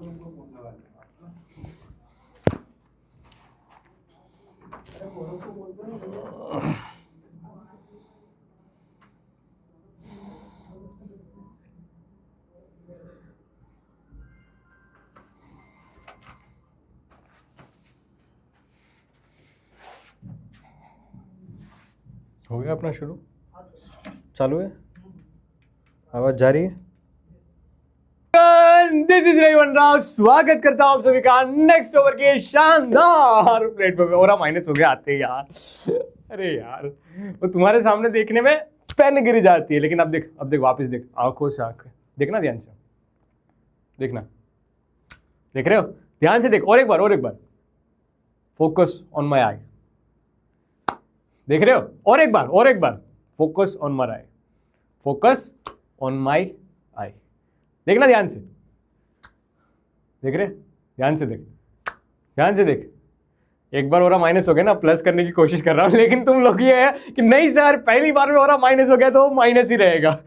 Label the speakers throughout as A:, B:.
A: हो गया अपना शुरू, चालू है, आवाज जा रही है। दिस इज रविवन राव, स्वागत करता हूं आप सभी का नेक्स्ट ओवर के शानदार प्लेटफॉर्म पे। और माइनस हो गया आते यार, अरे यार वो तुम्हारे सामने देखने में पेन गिर जाती है, लेकिन अब देख वापस देख, आंखों से आंखें देखना, ध्यान से देखना, देख रहे हो, ध्यान से देख, और एक बार फोकस ऑन माय आई, देख रहे हो, और एक बार focus on my eye, focus on my eye, देखना ध्यान से, देख रहे, ध्यान से देख। एक बार हो रहा माइनस हो गया ना, प्लस करने की कोशिश कर रहा हूं, लेकिन तुम लोग ये है कि नहीं सर पहली बार में हो रहा माइनस हो गया तो वो माइनस ही रहेगा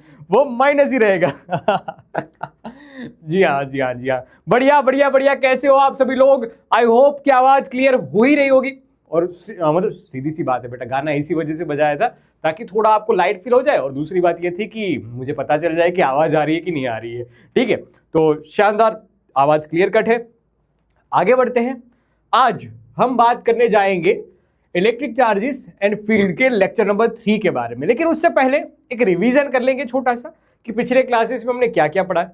A: जी हाँ, बढ़िया। कैसे हो आप सभी लोग? आई होप कि आवाज क्लियर हो ही रही होगी। और मतलब सीधी सी बात है बेटा, गाना इसी वजह से बजाया था ताकि थोड़ा आपको लाइट फील हो जाए, और दूसरी बात ये थी कि मुझे पता चल जाए कि आवाज आ रही है कि नहीं आ रही है। ठीक है, तो शानदार, आवाज क्लियर कट है। आगे बढ़ते हैं। आज हम बात करने जाएंगे इलेक्ट्रिक चार्जेस एंड फील्ड के लेक्चर नंबर 3 के बारे में, लेकिन उससे पहले एक रिवीजन कर लेंगे छोटा सा कि पिछले क्लासेस में हमने क्या क्या पढ़ा है,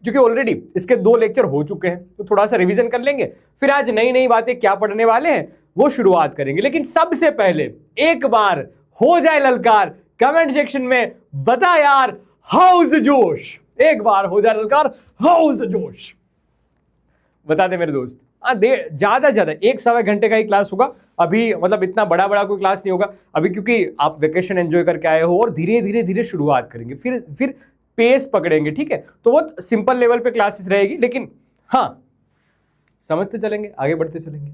A: क्योंकि ऑलरेडी इसके 2 लेक्चर हो चुके हैं, तो थोड़ा सा रिवीजन कर लेंगे, फिर आज नई बातें क्या पढ़ने वाले हैं वो शुरुआत करेंगे। लेकिन सबसे पहले एक बार हो जाए ललकार, कमेंट सेक्शन में बता यार हाउ इज द जोश, एक बार हो जाए ललकार, हाउ इज द जोश, बता दे मेरे दोस्त। ज्यादा 1-1.25 घंटे का ही क्लास होगा अभी, मतलब इतना बड़ा कोई क्लास नहीं होगा अभी, क्योंकि आप वेकेशन एंजॉय करके आए हो और धीरे धीरे शुरुआत करेंगे, फिर पेस पकड़ेंगे। ठीक है, तो बहुत सिंपल लेवल पे क्लासेस रहेगी, लेकिन हाँ समझते चलेंगे, आगे बढ़ते चलेंगे।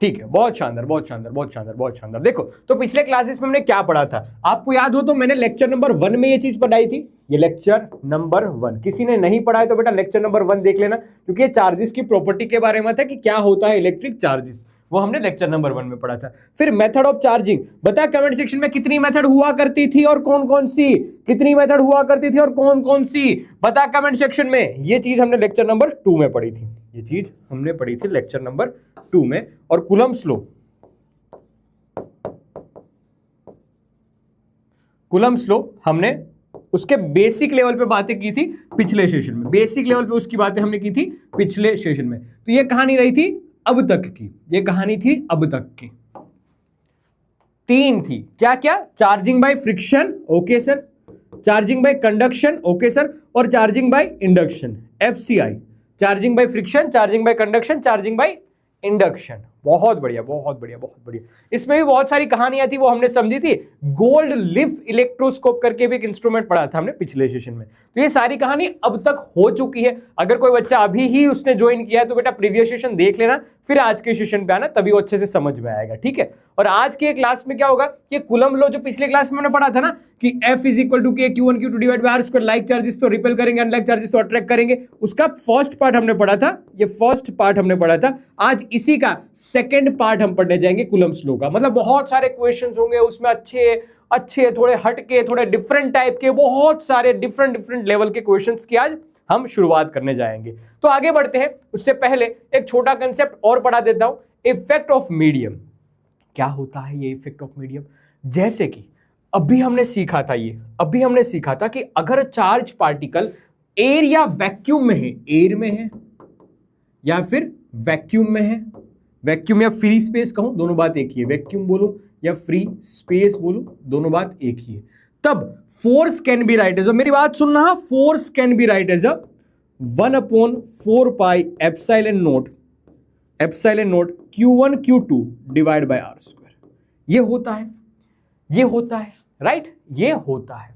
A: ठीक है, बहुत शानदार। देखो, तो पिछले क्लासेस में हमने क्या पढ़ा था, आपको याद हो तो मैंने लेक्चर नंबर 1 में ये चीज पढ़ाई थी, ये लेक्चर नंबर 1। किसी ने नहीं पढ़ा है तो बेटा लेक्चर नंबर 1 देख लेना, क्योंकि ये चार्जेस की प्रॉपर्टी के बारे में था कि क्या होता है इलेक्ट्रिक चार्जेस, वो हमने लेक्चर नंबर 1 में पढ़ा था। फिर मेथड ऑफ चार्जिंग, बता कमेंट सेक्शन में कितनी मेथड हुआ करती थी और कौन कौन सी, बता कमेंट सेक्शन में। ये चीज हमने लेक्चर नंबर 2 में पढ़ी थी, लेक्चर नंबर 2 में। और कूलम्ब्स लॉ हमने उसके बेसिक लेवल पे बातें की थी पिछले सेशन में, उसकी बातें हमने की थी पिछले सेशन में। तो ये कहानी रही थी अब तक की, 3 थी, क्या charging by friction, okay sir, charging by conduction, okay sir, और charging by induction, FCI, charging by friction, charging by conduction, charging by induction. बहुत बढ़िया। इसमें भी बहुत सारी कहानियां थी, वो हमने समझी थी। गोल्ड लिफ इलेक्ट्रोस्कोप करके भी एक इंस्ट्रूमेंट पढ़ा था हमने पिछले सेशन में। तो ये सारी कहानी अब तक हो चुकी है। अगर कोई बच्चा अभी ही उसने ज्वाइन किया है तो बेटा प्रीवियस सेशन देख लेना, फिर आज के सेशन पे आना, तभी वो अच्छे से समझ में आएगा। ठीक है, और आज के क्लास में क्या होगा कि कूलम्ब लॉ जो पिछले क्लास में हमने पढ़ा था ना कि F = K Q1 Q2 divide by R², like charges तो रिपेल करेंगे, अनलाइक चार्जेस तो अट्रैक्ट करेंगे, उसका फर्स्ट पार्ट हमने पढ़ा था। आज इसी का सेकंड पार्ट हम पढ़ने जाएंगे कूलम्ब्स लॉ का। मतलब बहुत सारे क्वेश्चंस होंगे उसमें, अच्छे थोड़े हटके, थोड़े डिफरेंट टाइप के, बहुत सारे डिफरेंट लेवल के क्वेश्चंस की आज हम शुरुआत करने जाएंगे। तो आगे बढ़ते हैं, उससे पहले एक छोटा कंसेप्ट और पढ़ा देता हूं, इफेक्ट ऑफ मीडियम। क्या होता है ये इफेक्ट ऑफ मीडियम? जैसे कि अभी हमने सीखा था कि अगर चार्ज पार्टिकल एयर या वैक्यूम में है, एयर में है या फिर वैक्यूम में है, वैक्यूम या फ्री स्पेस कहूं, दोनों बात एक ही है, वैक्यूम बोलूं या फ्री स्पेस बोलूं, दोनों बात एक ही है, तब force can be write as a, मेरी बात सुनना, force can be write as a 1/4 pi epsilon naught Q1 Q2 divide by R²। ये होता है राइट, ये होता है।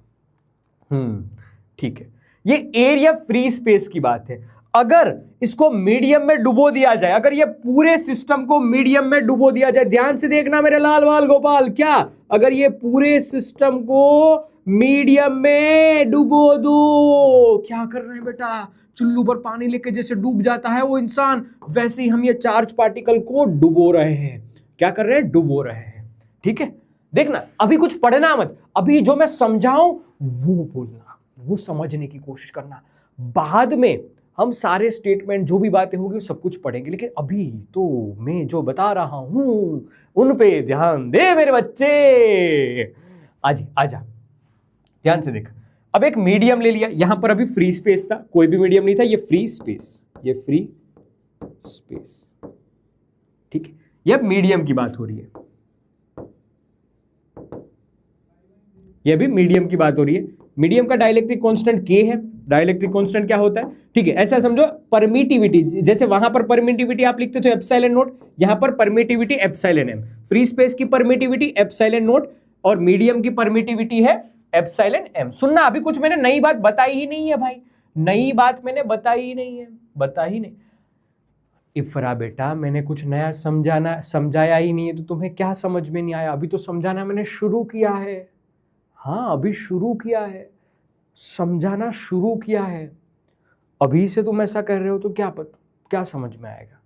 A: ठीक है, ये एरिया फ्री स्पेस की बात है। अगर इसको मीडियम में डुबो दिया जाए, अगर ये पूरे सिस्टम को मीडियम में डुबो दिया जाए, ध्यान से देखना मेरे लाल बाल गोपाल, क्या अगर ये पूरे सिस्टम को मीडियम में डुबो दो। क्या कर रहे हैं बेटा, चुल्लू पर पानी लेके जैसे डूब जाता है वो इंसान, वैसे ही हम ये चार्ज पार्टिकल को डुबो रहे हैं। क्या कर रहे हैं, डुबो रहे हैं। ठीक है, देखना अभी कुछ पढ़ना मत, अभी जो मैं समझाऊं वो बोलना, वो समझने की कोशिश करना। बाद में हम सारे स्टेटमेंट जो भी बातें होगी सब कुछ पढ़ेंगे, लेकिन अभी तो मैं जो बता रहा हूं उन पे ध्यान दे मेरे बच्चे। आजा ध्यान से देख। अब एक मीडियम ले लिया, यहां पर अभी फ्री स्पेस था, कोई भी मीडियम नहीं था, ये फ्री स्पेस, ये फ्री स्पेस। ठीक है, ये अब मीडियम की बात हो रही है, ये भी मीडियम की बात हो रही है। मीडियम का डाइलेक्ट्रिक कांस्टेंट K है। डाइलेक्ट्रिक कांस्टेंट क्या होता है, ठीक है, ऐसा समझो परमिटिविटी, जैसे वहां पर परमिटिविटी आप लिखते थे एप्सिलॉन नोट, यहां पर permittivity epsilon m। Free space की परमिटिविटी एप्सिलॉन नोट और मीडियम की परमिटिविटी है एप्सिलॉन m। सुनना, अभी कुछ मैंने नई बात बताई ही नहीं है भाई, नई बात मैंने बताई ही नहीं है, बताई ही नहीं। इफरा बेटा मैंने कुछ नया समझाया ही नहीं है, तो तुम्हें क्या समझ में नहीं आया? अभी तो समझाना मैंने शुरू किया है। हाँ, अभी शुरू किया है, समझाना शुरू किया है। अभी से तुम ऐसा कर रहे हो तो क्या समझ में आएगा?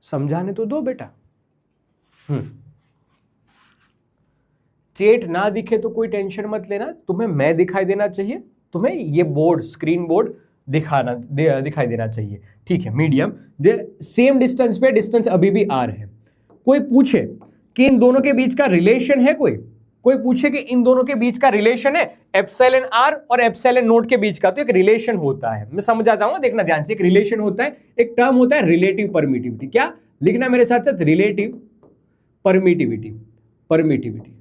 A: समझाने तो दो बेटा। चेट ना दिखे तो कोई टेंशन मत लेना, तुम्हें मैं दिखाई देना चाहिए, तुम्हें ये बोर्ड, स्क्रीन बोर्ड दिखाई देना चाहिए। ठीक है, मीडियम सेम डिस्टेंस पे, डिस्टेंस अभी भी r है। कोई पूछे कि इन दोनों के बीच का रिलेशन है, कोई पूछे कि इन दोनों के बीच का रिलेशन है एप्सिलॉन r और एप्सिलॉन नोट के बीच का, तो एक रिलेशन होता है। मैं समझाता हूं, देखना ध्यान से। एक रिलेशन होता है, एक टर्म होता है रिलेटिव परमिटिविटी। क्या लिखना मेरे साथ साथ, relative permittivity, permittivity.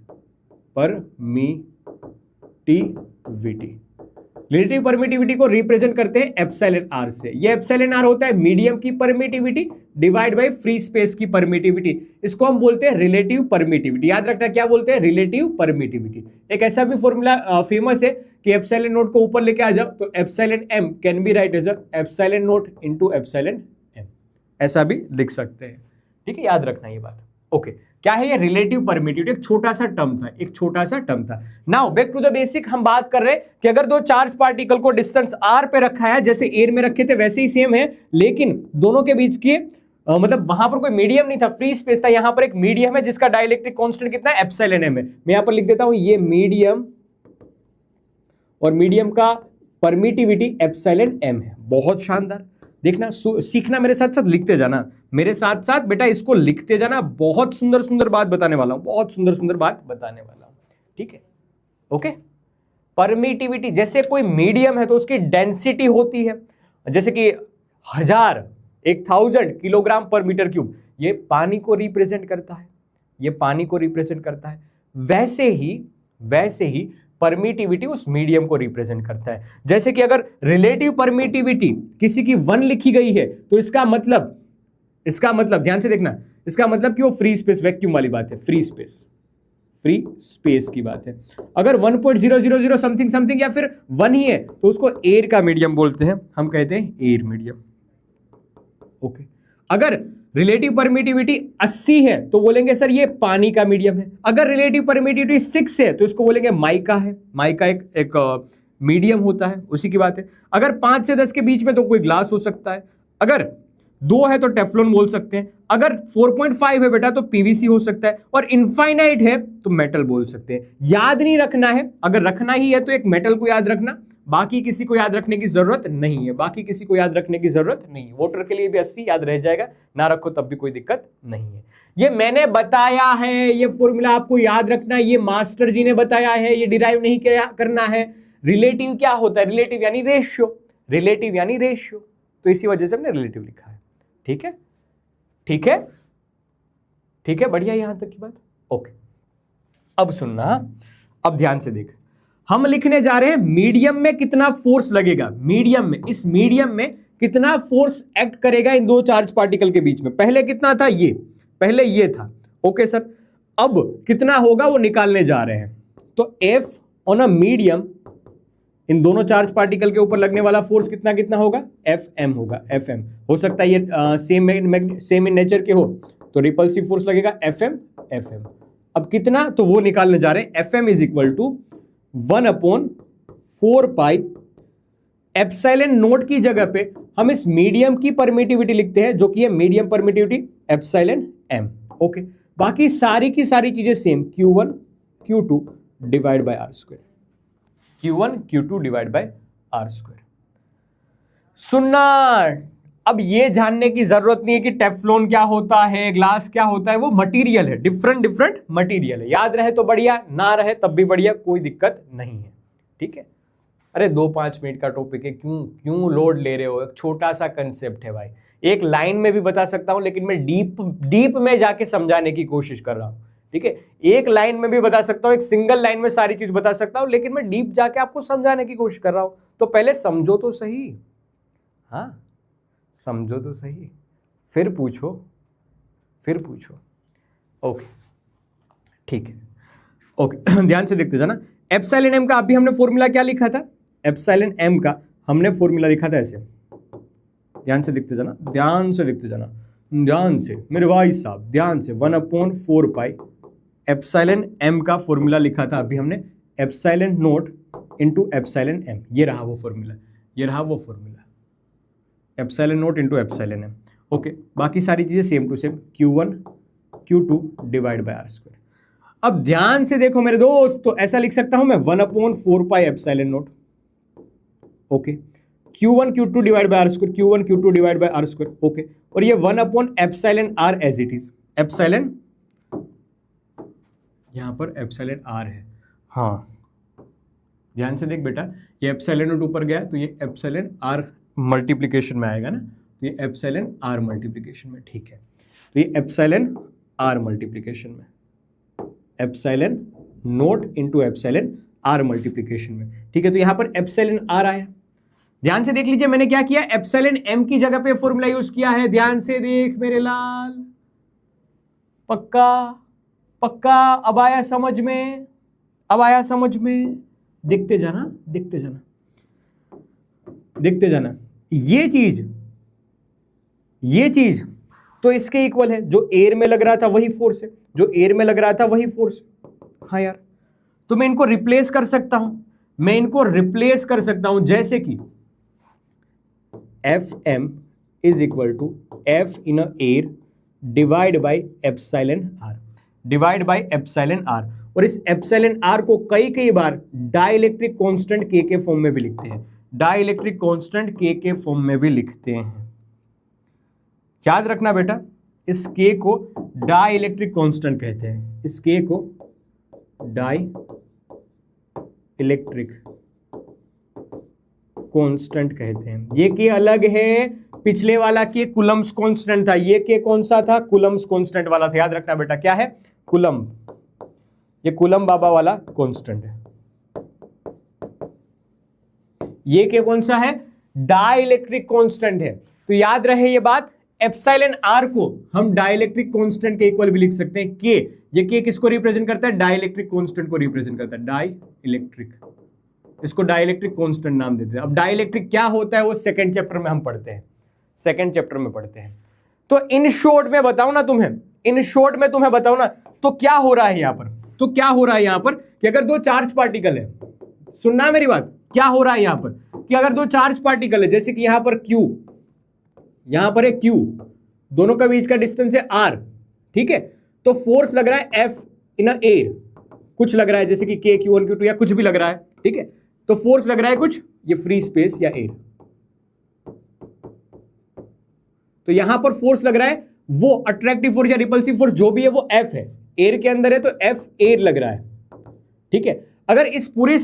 A: Relative permittivity को रिप्रेजेंट करते हैं एप्सिलॉन r से। ये एप्सिलॉन r होता है मीडियम की permittivity divide by free space की परमिटिविटी। इसको हम बोलते हैं रिलेटिव परमिटिविटी। याद रखना क्या बोलते हैं, रिलेटिव परमिटिविटी। एक ऐसा भी फॉर्मूला फेमस है कि एप्सिलॉन नोट को ऊपर लेके आ जाओ तो epsilon m can be write as epsilon naught into epsilon m, ऐसा भी लिख सकते हैं। ठीक है, याद रखना ये बात। ओके, क्या है ये रिलेटिव परमिटिविटी? एक छोटा सा टर्म था, एक छोटा सा टर्म था। Now back to the basic, हम बात कर रहे हैं कि अगर दो चार्ज पार्टिकल को डिस्टेंस r पे रखा है, जैसे एयर में रखे थे वैसे ही सेम है, लेकिन दोनों के बीच की मतलब वहां पर कोई मीडियम नहीं था, फ्री स्पेस था। यहां पर एक मीडियम है जिसका डाइलेक्ट्रिक कांस्टेंट कितना है, एप्सिलॉन m है। मैं यहां पर लिख देता हूं ये मीडियम, और मीडियम का परमिटिविटी एप्सिलॉन m है। बहुत शानदार, देखना सीखना, मेरे साथ साथ लिखते जाना, मेरे साथ साथ बेटा इसको लिखते जाना। बहुत सुंदर सुंदर बात बताने वाला हूं, बहुत सुंदर सुंदर बात बताने वाला हूं। ठीक है, ओके। परमिटिविटी, जैसे कोई मीडियम है तो उसकी डेंसिटी होती है, जैसे कि 1000 किलोग्राम पर मीटर क्यूब, ये पानी को रिप्रेजेंट करता है, ये पानी को रिप्रेजेंट करता है। वैसे ही परमिटिविटी उस मीडियम को रिप्रेजेंट करता है। जैसे कि अगर रिलेटिव परमिटिविटी किसी की 1 लिखी गई है तो इसका मतलब ध्यान से देखना, इसका मतलब कि वो फ्री स्पेस, वैक्यूम वाली बात है, फ्री स्पेस की बात है। अगर 1.000 समथिंग या फिर 1 ही है तो उसको एयर का मीडियम बोलते हैं, हम कहते हैं एयर मीडियम। ओके, अगर रिलेटिव परमिटिविटी 80 है तो बोलेंगे सर ये पानी का मीडियम है। अगर रिलेटिव परमिटिविटी 6 है तो इसको बोलेंगे माइका है। माइका एक मीडियम होता है, उसी की बात है। अगर 5 से 10 के बीच में तो कोई ग्लास हो सकता है। अगर 2 है तो टेफ्लॉन बोल सकते हैं। अगर 4.5 है बेटा तो पीवीसी हो सकता है, और इनफाइनाइट है तो मेटल बोल सकते हैं। याद नहीं रखना है, अगर रखना ही है तो एक मेटल को याद रखना, बाकी किसी को याद रखने की जरूरत नहीं है, बाकी किसी को याद रखने की जरूरत नहीं है। वोटर के लिए भी 80 याद रह जाएगा, ना रखो तब भी कोई दिक्कत नहीं है। ये मैंने बताया है, ये फॉर्मूला आपको याद रखना है, ये मास्टर जी ने बताया है, ये डिराइव नहीं करना है। रिलेटिव क्या होता है, रिलेटिव यानी रेशियो, रिलेटिव यानी रेशियो, तो इसी वजह से हमने रिलेटिव लिखा है। ठीक है, ठीक है, ठीक है, बढ़िया यहां तक की बात। ओके, अब सुनना, अब ध्यान से देख, हम लिखने जा रहे हैं मीडियम में कितना फोर्स लगेगा, मीडियम में, इस मीडियम में कितना फोर्स एक्ट करेगा इन दो चार्ज पार्टिकल के बीच में। पहले कितना था, ये पहले ये था। ओके सर, अब कितना होगा वो निकालने जा रहे हैं। तो F ऑन अ मीडियम, इन दोनों चार्ज पार्टिकल के ऊपर लगने वाला फोर्स कितना कितना होगा, Fm होगा, Fm। हो सकता है ये सेम इन नेचर के हो तो रिपल्सिव फोर्स लगेगा Fm। अब कितना, तो वो निकालने जा रहे हैं। Fm is equal to 1/4 pi epsilon naught की जगह पे हम इस मीडियम की परमिटिविटी लिखते हैं, जो कि है medium permittivity epsilon m। Okay, बाकी सारी की सारी चीजें same, Q1 Q2 divide by r square, Q1 Q2 divide by r square. सुनना, अब ये जानने की जरूरत नहीं है कि टेफ्लॉन क्या होता है, ग्लास क्या होता है, वो मटेरियल है, डिफरेंट डिफरेंट मटेरियल है। याद रहे तो बढ़िया, ना रहे तब भी बढ़िया, कोई दिक्कत नहीं है। ठीक है, अरे 2-5 मिनट का टॉपिक है, क्यों लोड ले रहे हो, एक छोटा सा कंसेप्ट है भाई, एक लाइन में भी बता सकता हूं, लेकिन मैं डीप में जाके समझाने की कोशिश कर रहा हूं। ठीक है, एक लाइन में भी बता सकता हूं, एक सिंगल लाइन में सारी चीज बता सकता हूं, लेकिन मैं डीप जाके आपको समझाने की कोशिश कर रहा हूं। तो पहले समझो तो सही, हाँ समझो तो सही, फिर पूछो। ओके ठीक है, ओके ध्यान से देखते जाना। एप्सिलॉन m का अभी हमने फॉर्मूला क्या लिखा था, एप्सिलॉन m का हमने फॉर्मूला लिखा था ऐसे, ध्यान से देखते जाना, ध्यान से मेरे भाई साहब, ध्यान से 1/4 पाई एप्सिलॉन m का फॉर्मूला लिखा था अभी हमने, epsilon naught into epsilon m। ये रहा वो formula, epsilon naught into epsilon m। Okay, बाकी सारी चीजें same to same, Q1 Q2 divide by r square. अब ध्यान से देखो मेरे दोस्त, तो ऐसा लिख सकता हूं मैं 1/4 pi epsilon naught, okay, Q1 Q2 divide by r square, Q1 Q2 divide by r square. Okay, और ये 1/एप्सिलॉन r as it is, epsilon, यहां पर एप्सिलॉन r है, हाँ ध्यान से देख बेटा, ये एप्सिलॉन नोट ऊपर गया तो ये एप्सिलॉन r मल्टीप्लीकेशन में आएगा ना, तो ये एप्सिलॉन r मल्टीप्लीकेशन में, ठीक है, तो ये एप्सिलॉन r मल्टीप्लीकेशन में, epsilon naught into epsilon r multiplication में। ठीक है, तो यहां पर एप्सिलॉन r आया। ध्यान से देख लीजिए, मैंने क्या किया, एप्सिलॉन m की जगह पे फॉर्मूला यूज किया है। ध्यान से देख मेरे लाल, पक्का अब आया समझ में, देखते जाना। ये चीज तो इसके इक्वल है, जो एयर में लग रहा था वही फोर्स है, हाँ यार, तो मैं इनको रिप्लेस कर सकता हूं, जैसे कि Fm is equal to F in air divide by epsilon r, और इस एप्सिलॉन r को कई बार डाइलेक्ट्रिक कांस्टेंट k के फॉर्म में भी लिखते हैं, याद रखना बेटा, इस k को डाइलेक्ट्रिक कांस्टेंट कहते हैं, ये k अलग है, पिछले वाला k कूलम्ब्स कांस्टेंट था, ये k कौन सा था, कूलम्ब्स कांस्टेंट वाला था। याद रखना बेटा, क्या है, कूलम्ब, ये कूलम्ब बाबा वाला कांस्टेंट है। ये k कौन सा है, डाइलेक्ट्रिक कांस्टेंट है। तो याद रहे ये बात, एप्सिलॉन r को हम डाइलेक्ट्रिक कांस्टेंट के इक्वल भी लिख सकते हैं, k, ये k किसको रिप्रेजेंट करता है, डाइलेक्ट्रिक कांस्टेंट को रिप्रेजेंट करता है, डाइलेक्ट्रिक, इसको डाइलेक्ट्रिक कांस्टेंट नाम देते हैं। अब डाइलेक्ट्रिक क्या होता है वो सेकंड चैप्टर में हम पढ़ते हैं, तो इन शॉर्ट में बताऊं ना तुम्हें, तो क्या हो रहा है यहां पर, कि अगर दो चार्ज पार्टिकल है, सुनना मेरी बात, क्या हो रहा है यहां पर, कि अगर दो चार्ज पार्टिकल है, जैसे कि यहां पर है Q, दोनों का बीच का डिस्टेंस है r, ठीक है, तो फोर्स लग रहा है F इन एयर, कुछ लग रहा है जैसे कि K Q1 Q2 या कुछ भी लग रहा है, ठीक है, तो फोर्स लग रहा है कुछ, ये फ्री स्पेस या एयर, तो यहां पर फोर्स लग रहा है, वो अट्रैक्टिव फोर्स या रिपल्सिव फोर्स जो भी है वो F है, एयर के अंदर है तो F एयर लग रहा है, ठीक है। अगर इस पूरे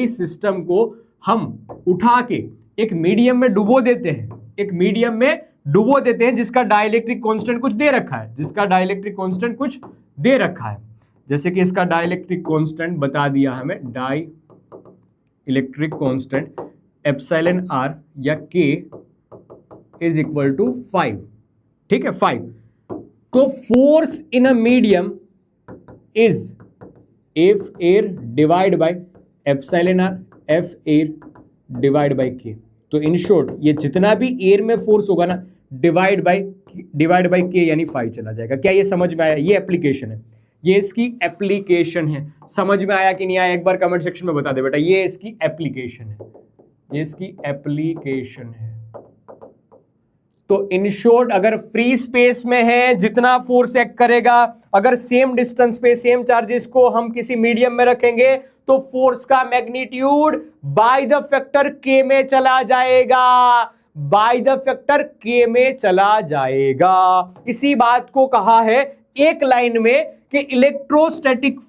A: सिस्टम को हम उठा के एक मीडियम में डुबो देते हैं, जिसका डाइलेक्ट्रिक कांस्टेंट कुछ दे रखा है, जैसे कि इसका डाइलेक्ट्रिक कांस्टेंट बता दिया हमें, डाइलेक्ट्रिक कांस्टेंट एप्सिलॉन r या k इज इक्वल टू 5, ठीक है, 5, तो force in a medium is F air divide by epsilon r, F air divide by k। तो इन शॉर्ट ये जितना भी एयर में फोर्स होगा ना, डिवाइड बाय k यानी 5 चला जाएगा। क्या ये समझ में आया, ये एप्लीकेशन है, ये इसकी एप्लीकेशन है। समझ में आया कि नहीं आया एक बार कमेंट सेक्शन में बता दे बेटा। ये इसकी एप्लीकेशन है, ये इसकी एप्लीकेशन है। तो इन शॉर्ट अगर फ्री स्पेस में है जितना फोर्स एक्ट करेगा, अगर सेम डिस्टेंस पे सेम चार्जेस को हम किसी मीडियम में रखेंगे तो फोर्स का मैग्नीट्यूड बाय द फैक्टर के में चला जाएगा, बाय द फैक्टर के में चला जाएगा। इसी बात को कहा है एक लाइन में कि electrostatic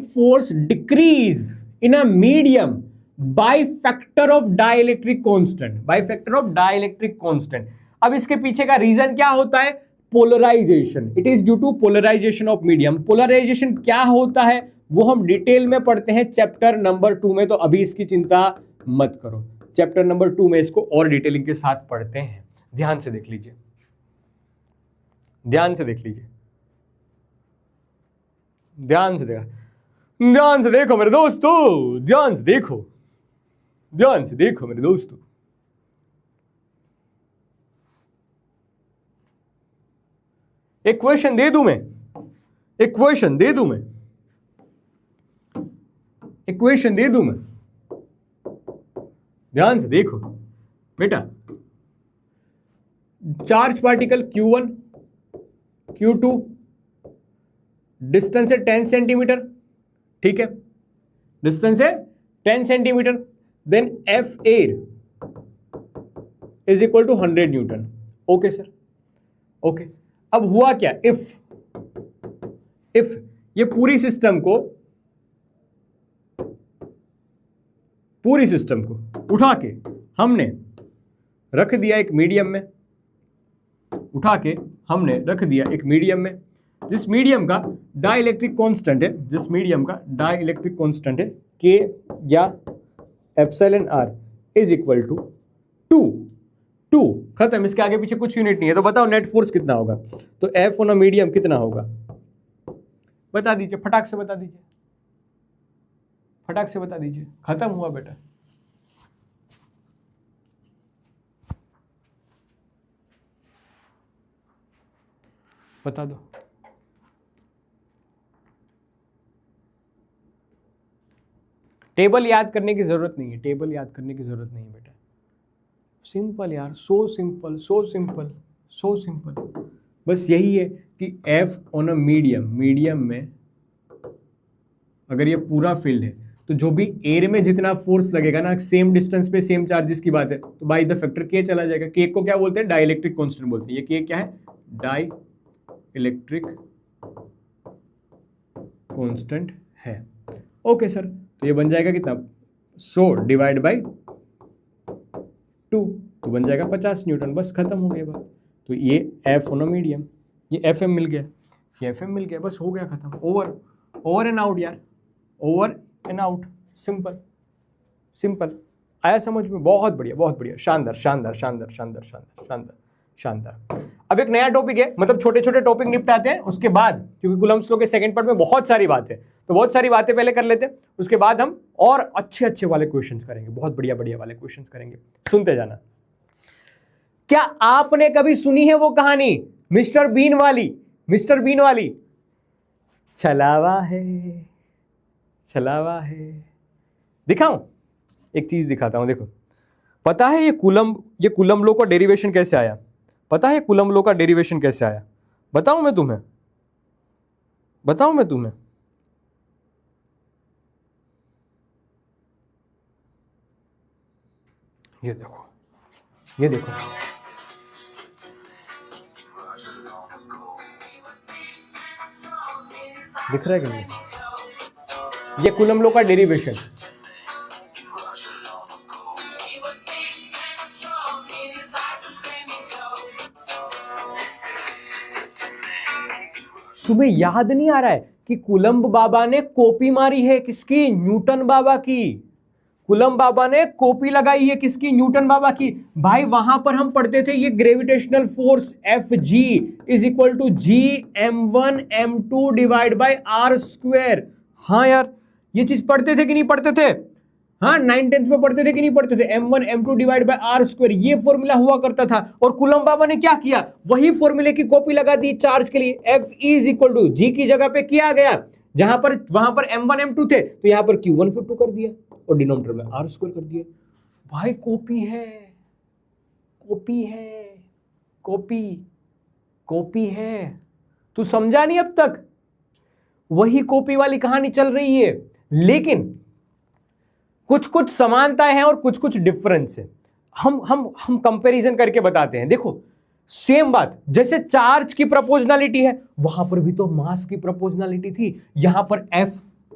A: force decrease in a medium by factor of dielectric constant, by factor of dielectric constant. अब इसके पीछे का रीजन क्या होता है? Polarisation. It is due to polarisation of medium. Polarisation क्या होता है वो हम डिटेल में पढ़ते हैं चैप्टर नंबर 2 में, तो अभी इसकी चिंता मत करो। चैप्टर नंबर 2 में इसको और डिटेलिंग के साथ पढ़ते हैं। ध्यान से देख लीजिए, ध्यान से देख लीजिए, ध्यान से देखा, ध्यान से देखो मेरे दोस्तों, ध्यान से देखो, ध्यान से देखो मेरे दोस्तों। एक क्वेश्चन दे दूं मैं, एक क्वेश्चन दे दूं मैं, एक क्वेश्चन दे दूं मैं। ध्यान से देखो बेटा, charge particle Q1 Q2 distance है 10 सेंटीमीटर, ठीक है, डिस्टेंस है 10 centimetre. Then F air is equal to 100 newton. Okay sir, okay. अब हुआ क्या, इफ ये पूरी सिस्टम को उठा के हमने रख दिया एक मीडियम में, उठा के हमने रख दिया एक मीडियम में, जिस मीडियम का डाइलेक्ट्रिक कांस्टेंट है, जिस मीडियम का डाइलेक्ट्रिक कांस्टेंट है K या epsilon R is equal to 2 खत्म। इसके आगे पीछे कुछ यूनिट नहीं है। तो बताओ नेट फोर्स कितना होगा? तो F ऑन अ मीडियम कितना होगा? बता दीजिए, फटाक से बता दीजिए, फटाक से बता दीजिए। खत्म हुआ बेटा। बता दो। टेबल याद करने की जरूरत नहीं है, टेबल याद करने की जरूरत नहीं है बेटा। सिंपल यार, so simple, so simple, so simple. बस यही है कि F ऑन अ मीडियम में अगर ये पूरा फील्ड है तो जो भी एयर में जितना फोर्स लगेगा ना, सेम डिस्टेंस पे सेम चार्जेस की बात है, तो बाय द फैक्टर K चला जाएगा। K को क्या बोलते हैं? डाइलेक्ट्रिक कांस्टेंट बोलते हैं। ये K क्या है? डाई इलेक्ट्रिक कांस्टेंट है। ओके सर, तो ये बन जाएगा कितना? 100 डिवाइड बाई 2 तो बन जाएगा 50 न्यूटन। बस खत्म हो गया बात। तो ये F ऑन अ मीडियम, ये FM मिल गया, ये FM मिल गया, बस हो गया खत्म। ओवर एंड आउट यार, over and out. Simple simple. आया समझ में? बहुत बढ़िया, बहुत बढ़िया, शानदार शानदार शानदार शानदार शानदार शानदार शानदार। अब एक नया टॉपिक है, मतलब छोटे छोटे टॉपिक निपटाते हैं उसके बाद, क्योंकि कूलम्ब्स लॉ के सेकंड पार्ट में बहुत सारी बातें, तो बहुत सारी बातें पहले कर लेते हैं, उसके बाद हम और अच्छे अच्छे वाले क्वेश्चंस करेंगे, बहुत बढ़िया बढ़िया वाले क्वेश्चंस करेंगे। सुनते जाना। क्या आपने कभी सुनी है वो कहानी मिस्टर बीन वाली? मिस्टर बीन वाली, छलावा है, छलावा है। दिखाऊं? एक चीज दिखाता हूं, देखो। पता है ये कूलम्ब लॉ का डेरिवेशन कैसे आया? पता है कूलम्ब लॉ का डेरिवेशन कैसे आया? बताऊं मैं तुम्हें? बताऊं मैं तुम्हें? ये देखो, ये देखो, दिख रहा है कि नहीं? ये कूलम्ब लॉ का डेरिवेशन। तुम्हें याद नहीं आ रहा है कि कूलम्ब बाबा ने कॉपी मारी है किसकी? न्यूटन बाबा की। कूलम्ब बाबा ने कॉपी लगाई है किसकी? न्यूटन बाबा की। भाई वहां पर हम पढ़ते थे ये gravitational force Fg is equal to Gm1m2 divide by r square. हाँ यार, ये चीज पढ़ते थे कि नहीं पढ़ते थे? हाँ 9th में पढ़ते थे कि नहीं पढ़ते थे, m1 m2 divide by R square, ये फॉर्मूला हुआ करता था। और कूलम्ब बाबा ने क्या किया, वही फॉर्मूले की कॉपी लगा दी चार्ज के लिए, F इज इक्वल टू जी की जगह पे किया गया, जहां पर वहां पर m1 m2 थे तो यहां पर q1 q2 कर दिया और डिनोमिनेटर में आर स्क्वायर कर दिया। भाई कॉपी है, कॉपी है, कॉपी कॉपी है। तू समझा नहीं अब तक, वही कॉपी वाली कहानी चल रही है, लेकिन कुछ कुछ समानताएं हैं और कुछ कुछ डिफरेंस है। हम कंपैरिजन करके बताते हैं। देखो सेम बात, जैसे चार्ज की प्रोपोर्शनलिटी है, वहां पर भी तो मास की प्रोपोर्शनलिटी थी। यहां पर F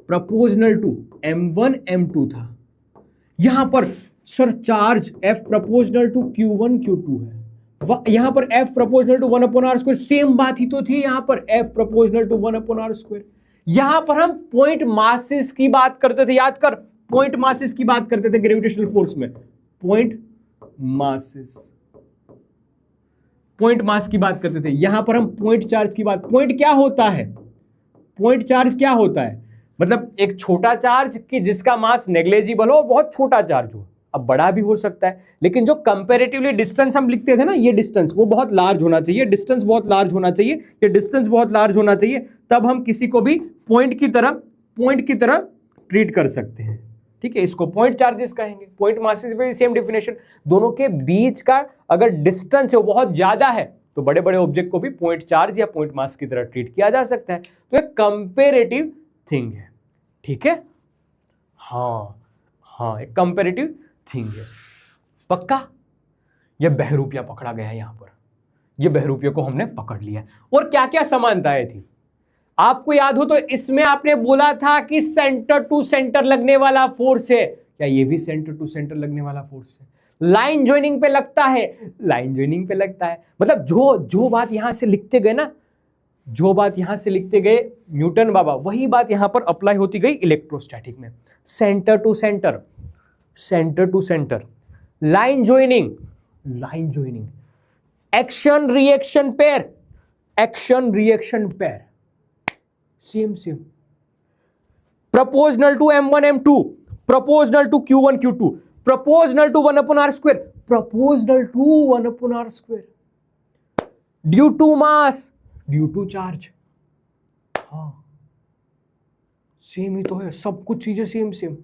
A: proportional to m1 m2 था, यहां पर sir charge F proportional to q1 q2 है, यहां पर F proportional to 1/r², same बात ही तो थी। यहां पर F प्रोपोर्शनल टू 1/r²। यहां पर हम पॉइंट मासेस की बात करते थे, याद कर, पॉइंट मासेस की बात करते थे ग्रेविटेशनल फोर्स में, पॉइंट मासेस, पॉइंट मास की बात करते थे। यहां पर हम पॉइंट चार्ज की बात, पॉइंट क्या होता है, पॉइंट चार्ज क्या होता है, मतलब एक छोटा चार्ज कि जिसका मास नेग्लेजिबल हो, बहुत छोटा चार्ज हो, अब बड़ा भी हो सकता है, लेकिन जो कंपैरेटिवली डिस्टेंस हम लिखते थे ना, ये डिस्टेंस वो बहुत लार्ज होना चाहिए, डिस्टेंस बहुत लार्ज होना चाहिए, ये डिस्टेंस बहुत लार्ज होना चाहिए, तब हम किसी को भी पॉइंट की तरह ट्रीट कर सकते हैं। ठीक है, इसको पॉइंट चार्जेस कहेंगे। पॉइंट मासेस में भी सेम डेफिनेशन, दोनों के बीच का अगर डिस्टेंस है वो बहुत ज्यादा है तो बड़े बड़े ऑब्जेक्ट को भी पॉइंट चार्ज या पॉइंट मास की तरह ट्रीट किया जा सकता है। तो एक कंपेरेटिव थिंग है, ठीक है, हाँ एक कंपेरेटिव थिंग है। पक्का? यह बहरूपिया पकड़ा गया है, यहां पर यह बहरूपिया को हमने पकड़ लिया। और क्या क्या समानताएं थी आपको याद हो तो इसमें आपने बोला था कि सेंटर टू सेंटर लगने वाला फोर्स है, क्या ये भी सेंटर टू सेंटर लगने वाला फोर्स है? लाइन ज्वाइनिंग पे लगता है, लाइन ज्वाइनिंग पे लगता है, मतलब जो बात यहां से लिखते गए ना, जो बात यहां से लिखते गए न्यूटन बाबा, वही बात यहां पर अप्लाई होती गई इलेक्ट्रोस्टैटिक में। Centre to centre, centre to centre, line joining, line joining, action reaction pair, action reaction pair, same same, proportional to m1 m2, proportional to q1 q2, proportional to 1/r², proportional to 1/r², due to mass, due to charge, हाँ same ही तो है, सब कुछ चीजें same same.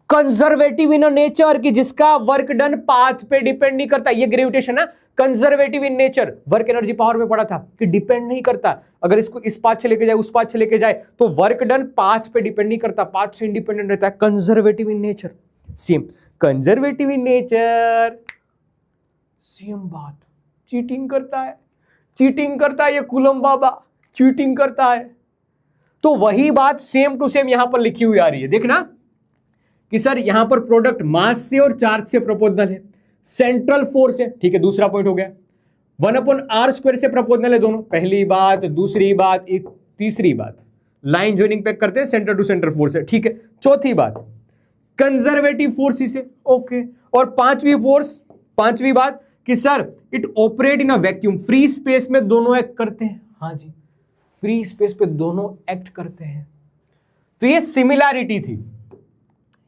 A: Conservative in nature, की जिसका work done path पे डिपेंड नहीं करता, ये ग्रेविटेशन है। Conservative in nature, work energy power में पढ़ा था कि डिपेंड नहीं करता, अगर इसको इस पाथ से लेके जाए उस पाथ से लेके जाए तो वर्क डन पाथ पे डिपेंड नहीं करता, पाथ से इंडिपेंडेंट रहता है। Conservative in nature, same conservative in nature, same बात। चीटिंग करता है, चीटिंग करता है ये कूलम्ब बाबा, चीटिंग करता है। तो वही बात सेम टू सेम यहां पर लिखी हुई आ रही है, देखना कि सर यहां पर प्रोडक्ट मास से और चार्ज से प्रोपोर्शनल है, सेंट्रल फोर्स है, ठीक है, दूसरा पॉइंट हो गया। 1/r² से प्रोपोर्शनल है दोनों, पहली बात, दूसरी बात, एक तीसरी बात, लाइन ज्वाइनिंग पे करते हैं, सेंटर टू सेंटर फोर्स है, ठीक है। चौथी बात, कंजर्वेटिव फोर्स से, ओके। और पांचवी बात कि sir it operate in a vacuum, free space में दोनों एक्ट करते हैं, हाँ जी, फ्री स्पेस पे दोनों एक्ट करते हैं। तो ये सिमिलैरिटी थी,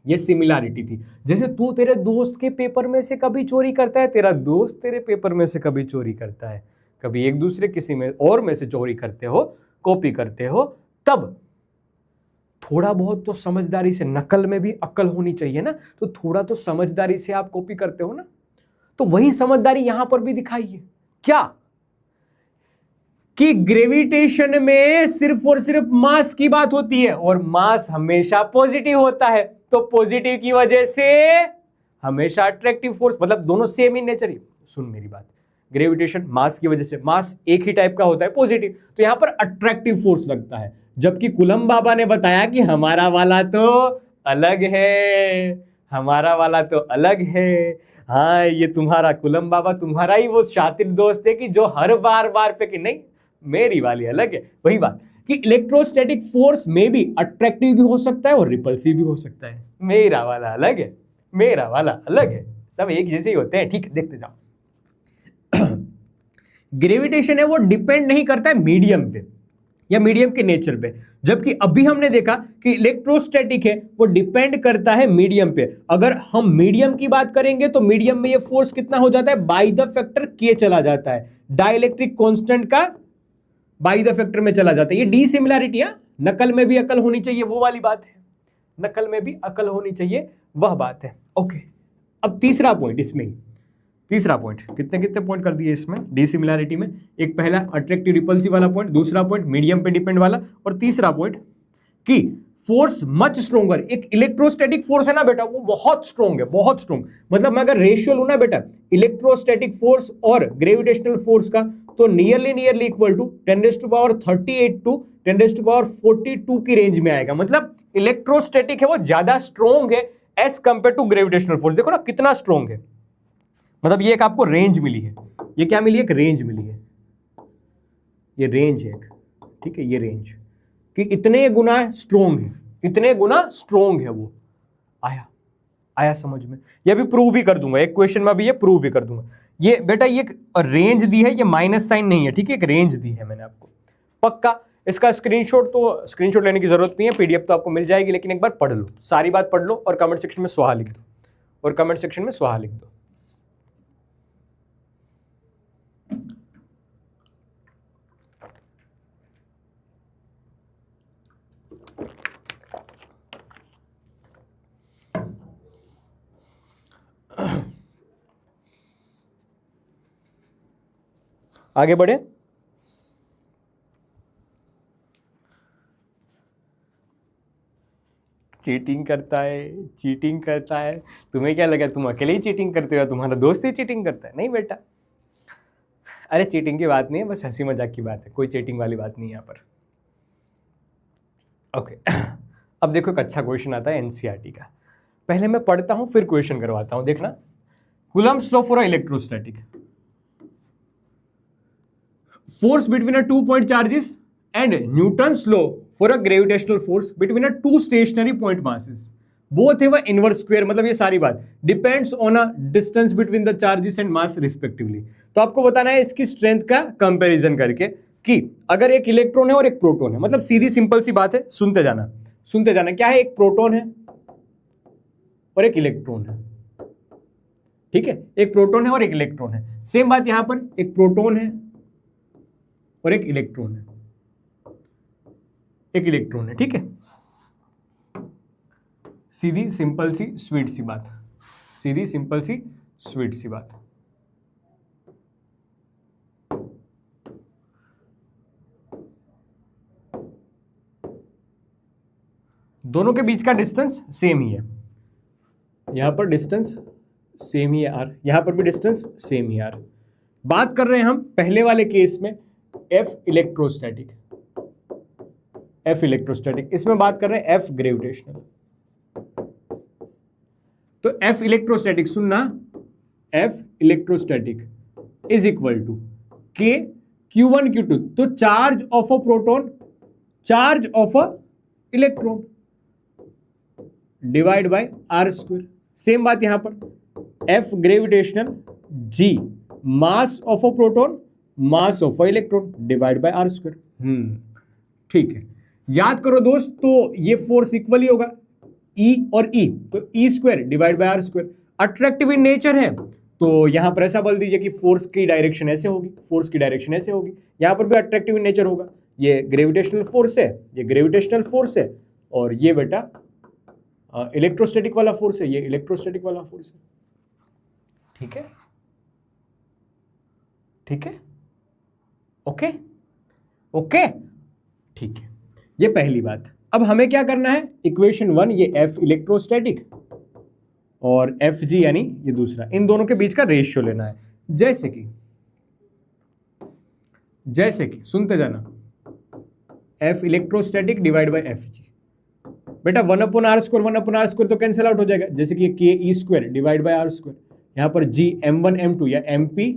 A: ये सिमिलैरिटी थी। जैसे तू तेरे दोस्त के पेपर में से कभी चोरी करता है, तेरा दोस्त तेरे पेपर में से कभी चोरी करता है, कभी एक दूसरे किसी में और में से चोरी करते हो, कॉपी करते हो, तब थोड़ा बहुत तो समझदारी से, नकल में भी अक्ल होनी चाहिए ना, तो थोड़ा तो समझदारी से आप कॉपी करते हो ना, तो वही समझदारी यहां पर भी दिखाई है। क्या कि ग्रेविटेशन में सिर्फ और सिर्फ मास की बात होती है और मास हमेशा पॉजिटिव होता है, तो पॉजिटिव की वजह से हमेशा अट्रैक्टिव फोर्स, मतलब दोनों सेम इन नेचर। सुन मेरी बात, ग्रेविटेशन मास की वजह से, मास एक ही टाइप का होता है पॉजिटिव, तो यहां पर अट्रैक्टिव फोर्स लगता है। जबकि कूलम्ब बाबा ने बताया कि हमारा वाला तो अलग है, हमारा वाला तो अलग है। हाँ, ये तुम्हारा कूलम्ब बाबा तुम्हारा ही वो शातिर दोस्त है कि जो हर बार पे कि नहीं मेरी वाली अलग है। वही बात कि इलेक्ट्रोस्टैटिक फोर्स में भी अट्रैक्टिव भी हो सकता है और रिपल्सिव भी हो सकता है। मेरा वाला अलग है, मेरा वाला अलग है, सब एक जैसे ही होते हैं। ठीक है, देखते जाओ। ग्रेविटेशन है वो डिपेंड नहीं करता है मीडियम पे, या मीडियम के नेचर पे। जबकि अभी हमने देखा कि इलेक्ट्रोस्टैटिक है वो डिपेंड करता है मीडियम पे। अगर हम मीडियम की बात करेंगे तो मीडियम में ये फोर्स कितना हो जाता है, बाय द फैक्टर के चला जाता है, डाइलेक्ट्रिक कांस्टेंट का बाय द फैक्टर में चला जाता है। ये डिसिमिलैरिटी है, नकल में भी अकल होनी चाहिए वो वाली बात है, नकल में भी अकल होनी चाहिए वह बात है। ओके, अब तीसरा पॉइंट इसमें ही, तीसरा पॉइंट, कितने कितने पॉइंट कर दिए इसमें डिसिमिलैरिटी में। एक पहला अट्रैक्टिव रिपल्सिव वाला पॉइंट, दूसरा पॉइंट मीडियम पे डिपेंड वाला, और तीसरा पॉइंट कि फोर्स मच स्ट्रोंगर। एक इलेक्ट्रोस्टैटिक फोर्स है ना बेटा, वो बहुत स्ट्रोंग है, बहुत स्ट्रोंग। मतलब मैं अगर रेशियो लू ना बेटा इलेक्ट्रोस्टैटिक फोर्स और ग्रेविटेशनल फोर्स का, तो नियरली इक्वल टू 10⁻38 टू 10⁻42 की रेंज में आएगा। मतलब इलेक्ट्रोस्टैटिक है वो ज्यादा स्ट्रोंग है as compare to gravitational force. देखो ना कितना स्ट्रोंग है, मतलब ये एक आपको रेंज मिली है। ये क्या मिली है, एक रेंज मिली है, ये रेंज है एक, ठीक है, ये रेंज कि इतने गुना स्ट्रोंग है, इतने गुना स्ट्रोंग है वो। आया समझ में। ये भी प्रूव भी कर दूंगा, एक क्वेश्चन में भी ये प्रूव भी कर दूंगा। ये बेटा ये रेंज दी है, ये माइनस साइन नहीं है, ठीक है, एक रेंज दी है मैंने आपको पक्का। इसका स्क्रीनशॉट लेने की जरूरत नहीं है, पीडीएफ तो आपको मिल जाएगी, लेकिन एक बार पढ़ लो, सारी बात पढ़ लो और कमेंट सेक्शन में स्वाहा लिख दो, और कमेंट सेक्शन में स्वाहा लिख दो। आगे बढ़े। चीटिंग करता है, चीटिंग करता है। तुम्हें क्या लगा तुम अकेले ही चीटिंग करते हो, तुम्हारा दोस्त ही चीटिंग करता है? नहीं बेटा, अरे चीटिंग की बात नहीं है, बस हंसी मजाक की बात है, कोई चीटिंग वाली बात नहीं है यहाँ पर। ओके अब देखो एक अच्छा क्वेश्चन आता है एनसीईआरटी का। पहले मैं पढ़ता हूं फिर क्वेश्चन करवाता हूं, देखना। Coulomb's law for a electrostatic force between a 2 point charges and Newton's law for a gravitational force between a two stationary point masses. Both have a inverse square, मतलब ये सारी बात depends on a distance between the charges and mass respectively. तो आपको बताना है इसकी strength का कंपैरिजन करके कि अगर एक इलेक्ट्रॉन है और एक प्रोटॉन है, मतलब सीधी सिंपल सी बात है, सुनते जाना सुनते जाना। क्या है, एक प्रोटॉन है और एक इलेक्ट्रॉन है, ठीक है, एक प्रोटॉन है और एक इलेक्ट्रॉन है। सेम बात यहां पर, एक प्रोटॉन है और एक इलेक्ट्रॉन है, एक इलेक्ट्रॉन है, ठीक है। सीधी सिंपल सी स्वीट सी बात, सीधी सिंपल सी स्वीट सी बात। दोनों के बीच का डिस्टेंस सेम ही है, यहां पर डिस्टेंस सेम ही है आर, यहां पर भी डिस्टेंस सेम ही आर। बात कर रहे हैं हम पहले वाले केस में एफ इलेक्ट्रोस्टैटिक, एफ इलेक्ट्रोस्टैटिक, इसमें बात कर रहे हैं एफ ग्रेविटेशनल। तो एफ इलेक्ट्रोस्टैटिक सुनना, F electrostatic is equal to K Q1 Q2, तो charge of a proton, charge of a electron divide by R square. Same बात यहां पर, F gravitational G mass of a proton mass of electron divide by R square. ठीक है, याद करो दोस्त, तो ये फोर्स इक्वली होगा E और E, तो E square divide by R square. Attractive in nature है तो यहां पर ऐसा बोल दीजिए कि फोर्स की डायरेक्शन ऐसे होगी, फोर्स की डायरेक्शन ऐसे होगी। यहां पर भी अट्रैक्टिव इन नेचर होगा, ये ग्रेविटेशनल फोर्स है, ये ग्रेविटेशनल फोर्स है, और ये बेटा इलेक्ट्रोस्टैटिक वाला फोर्स है, ये इलेक्ट्रोस्टैटिक वाला फोर्स है। ठीक है, ठीक है, ओके ओके, ठीक है, ये पहली बात। अब हमें क्या करना है, इक्वेशन 1 ये एफ इलेक्ट्रोस्टैटिक और एफ जी यानी ये दूसरा, इन दोनों के बीच का रेशियो लेना है। जैसे कि सुनते जाना, F electrostatic divide by F G. बेटा 1/r स्क्वायर तो कैंसिल आउट हो जाएगा, जैसे कि K E square divide by R square, यहां पर जी m1 m2 या mp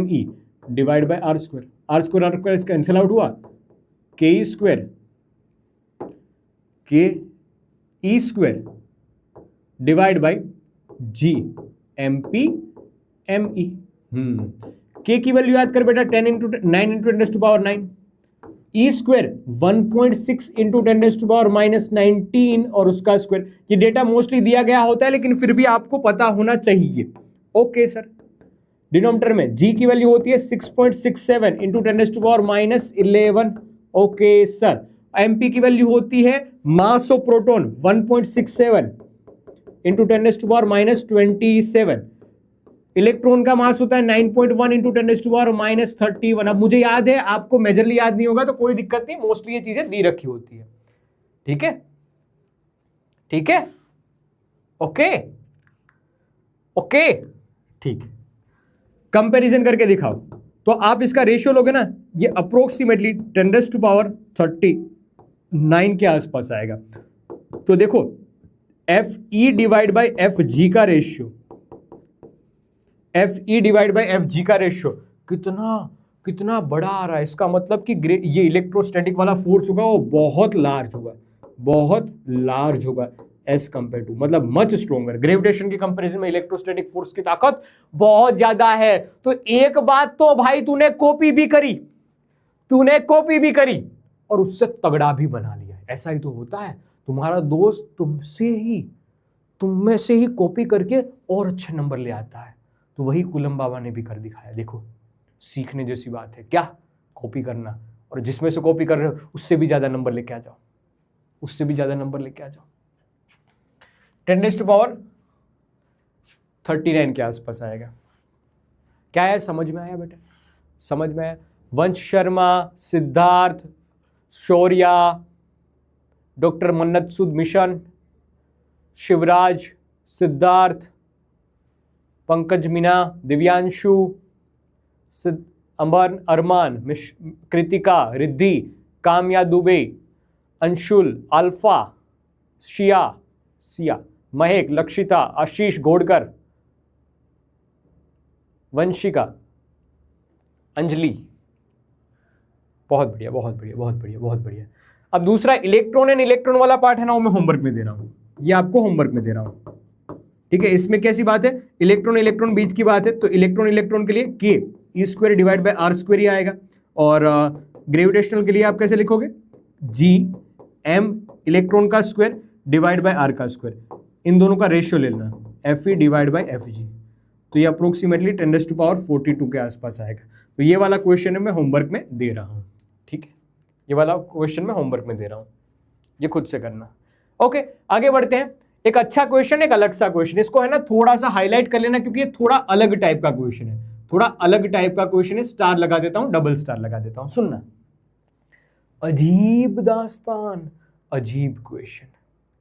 A: me divide by R square cancel out हुआ, K E square divide by G mp me। के की वैल्यू याद कर बेटा, 9 × 10⁻⁹, ई स्क्वायर 1.6 इंटू 10⁻⁻19 और उसका स्क्वायर। ये डेटा मोस्टली दिया गया होता है लेकिन फिर भी आपको पता होना चाहिए। Okay sir. डिनोमिनेटर में जी की वैल्यू होती है 6.67 इंटू 10⁻11। Okay sir. एमपी की वैल्यू होती है mass of proton 1.67 into 10⁻27। Electron का मास होता है 9.1 इंटू 10⁻31। अब मुझे याद है, आपको मेजरली याद नहीं होगा तो कोई दिक्कत नहीं, मोस्टली ये चीजें दी रखी होती है। ठीक है, ठीक है, ओके ओके, ठीक। कंपैरिजन करके दिखाओ तो आप इसका रेशियो लोगे ना, ये अप्रोक्सीमेटली 10⁻39 के आसपास आएगा। तो देखो F E divide by F G का ratio, F E divide by F G का रेशियो कितना कितना बड़ा आ रहा है। इसका मतलब कि ये इलेक्ट्रोस्टैटिक वाला फोर्स होगा वो बहुत लार्ज होगा, बहुत लार्ज होगा एज कंपेयर टू, मतलब मच स्ट्रोंगर। ग्रेविटेशन के कंपैरिजन में इलेक्ट्रोस्टैटिक फोर्स की ताकत बहुत ज्यादा है। तो एक बात तो भाई तूने कॉपी भी करी, तूने कॉपी भी करी और उससे तगड़ा भी बना लिया। ऐसा ही तो होता है, तुम्हारा दोस्त तुम में से ही कॉपी करके और अच्छे नंबर ले आता है। तो वही कूलम बाबा ने भी कर दिखाया। देखो सीखने जैसी बात है क्या, कॉपी करना, और जिसमें से कॉपी कर रहे हो उससे भी ज्यादा नंबर लेके आ जाओ, उससे भी ज्यादा नंबर लेके आ जाओ। 10⁻39 के आसपास आएगा। क्या है, समझ में आया बेटा? समझ में आया? वंश शर्मा, सिद्धार्थ, शौर्या, डॉक्टर मन्नत सूद मिशन, शिवराज, सिद्धार्थ, पंकज मीना, दिव्यांशु, अमर, अरमान, कृतिका, रिद्धि, काम्या दुबे, अंशुल, अल्फा, सिया, महक, लक्षिता, आशीष घोड़कर, वंशिका, अंजलि। बहुत बढ़िया, बहुत बढ़िया, बहुत बढ़िया, बहुत बढ़िया। अब दूसरा इलेक्ट्रॉन एंड इलेक्ट्रॉन वाला पार्ट है ना, वो मैं होमवर्क में दे रहा हूं, ये आपको होमवर्क में दे रहा हूं। ठीक है, इसमें कैसी बात है, इलेक्ट्रॉन इलेक्ट्रॉन बीच की बात है। तो इलेक्ट्रॉन इलेक्ट्रॉन के लिए K E square divide by R square ही आएगा। और ग्रेविटेशनल के लिए आप कैसे लिखोगे, जी एम इलेक्ट्रॉन का स्क्वायर डिवाइड बाय आर का स्क्वायर। इन दोनों का रेशियो ले लेना, F E divide by F G. तो ये अप्रोक्सीमेटली 10⁻42 के आसपास आएगा। तो ये वाला क्वेश्चन मैं होमवर्क में दे रहा हूँ। ठीक है, ये वाला क्वेश्चन मैं होमवर्क में दे रहा हूँ, ये खुद से करना। ओके, आगे बढ़ते हैं। एक अच्छा क्वेश्चन, एक अलग सा क्वेश्चन, इसको है ना थोड़ा सा हाईलाइट कर लेना क्योंकि ये थोड़ा अलग टाइप का क्वेश्चन है, थोड़ा अलग टाइप का क्वेश्चन है। स्टार लगा देता हूं, डबल स्टार लगा देता हूं, सुनना। अजीब दास्तान, अजीब क्वेश्चन।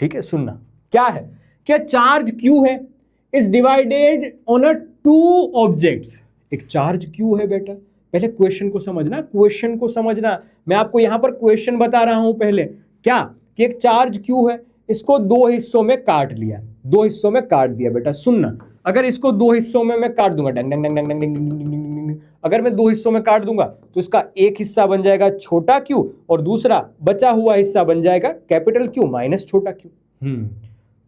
A: ठीक है, सुनना। क्या है, क्या चार्ज क्यू है is divided on a two objects. एक चार्ज क्यू है बेटा, पहले क्वेश्चन को समझना, क्वेश्चन को समझना। मैं आपको यहां पर क्वेश्चन बता रहा हूं पहले, क्या कि एक चार्ज क्यू है, इसको दो हिस्सों में काट लिया, दो हिस्सों में काट दिया। बेटा सुनना, अगर इसको दो हिस्सों में मैं काट दूंगा, डंग डंग डंग डंग डंग डंग डंग डंग, अगर मैं दो हिस्सों में काट दूंगा तो इसका एक हिस्सा बन जाएगा छोटा क्यू और दूसरा बचा हुआ हिस्सा बन जाएगा कैपिटल क्यू माइनस छोटा क्यू।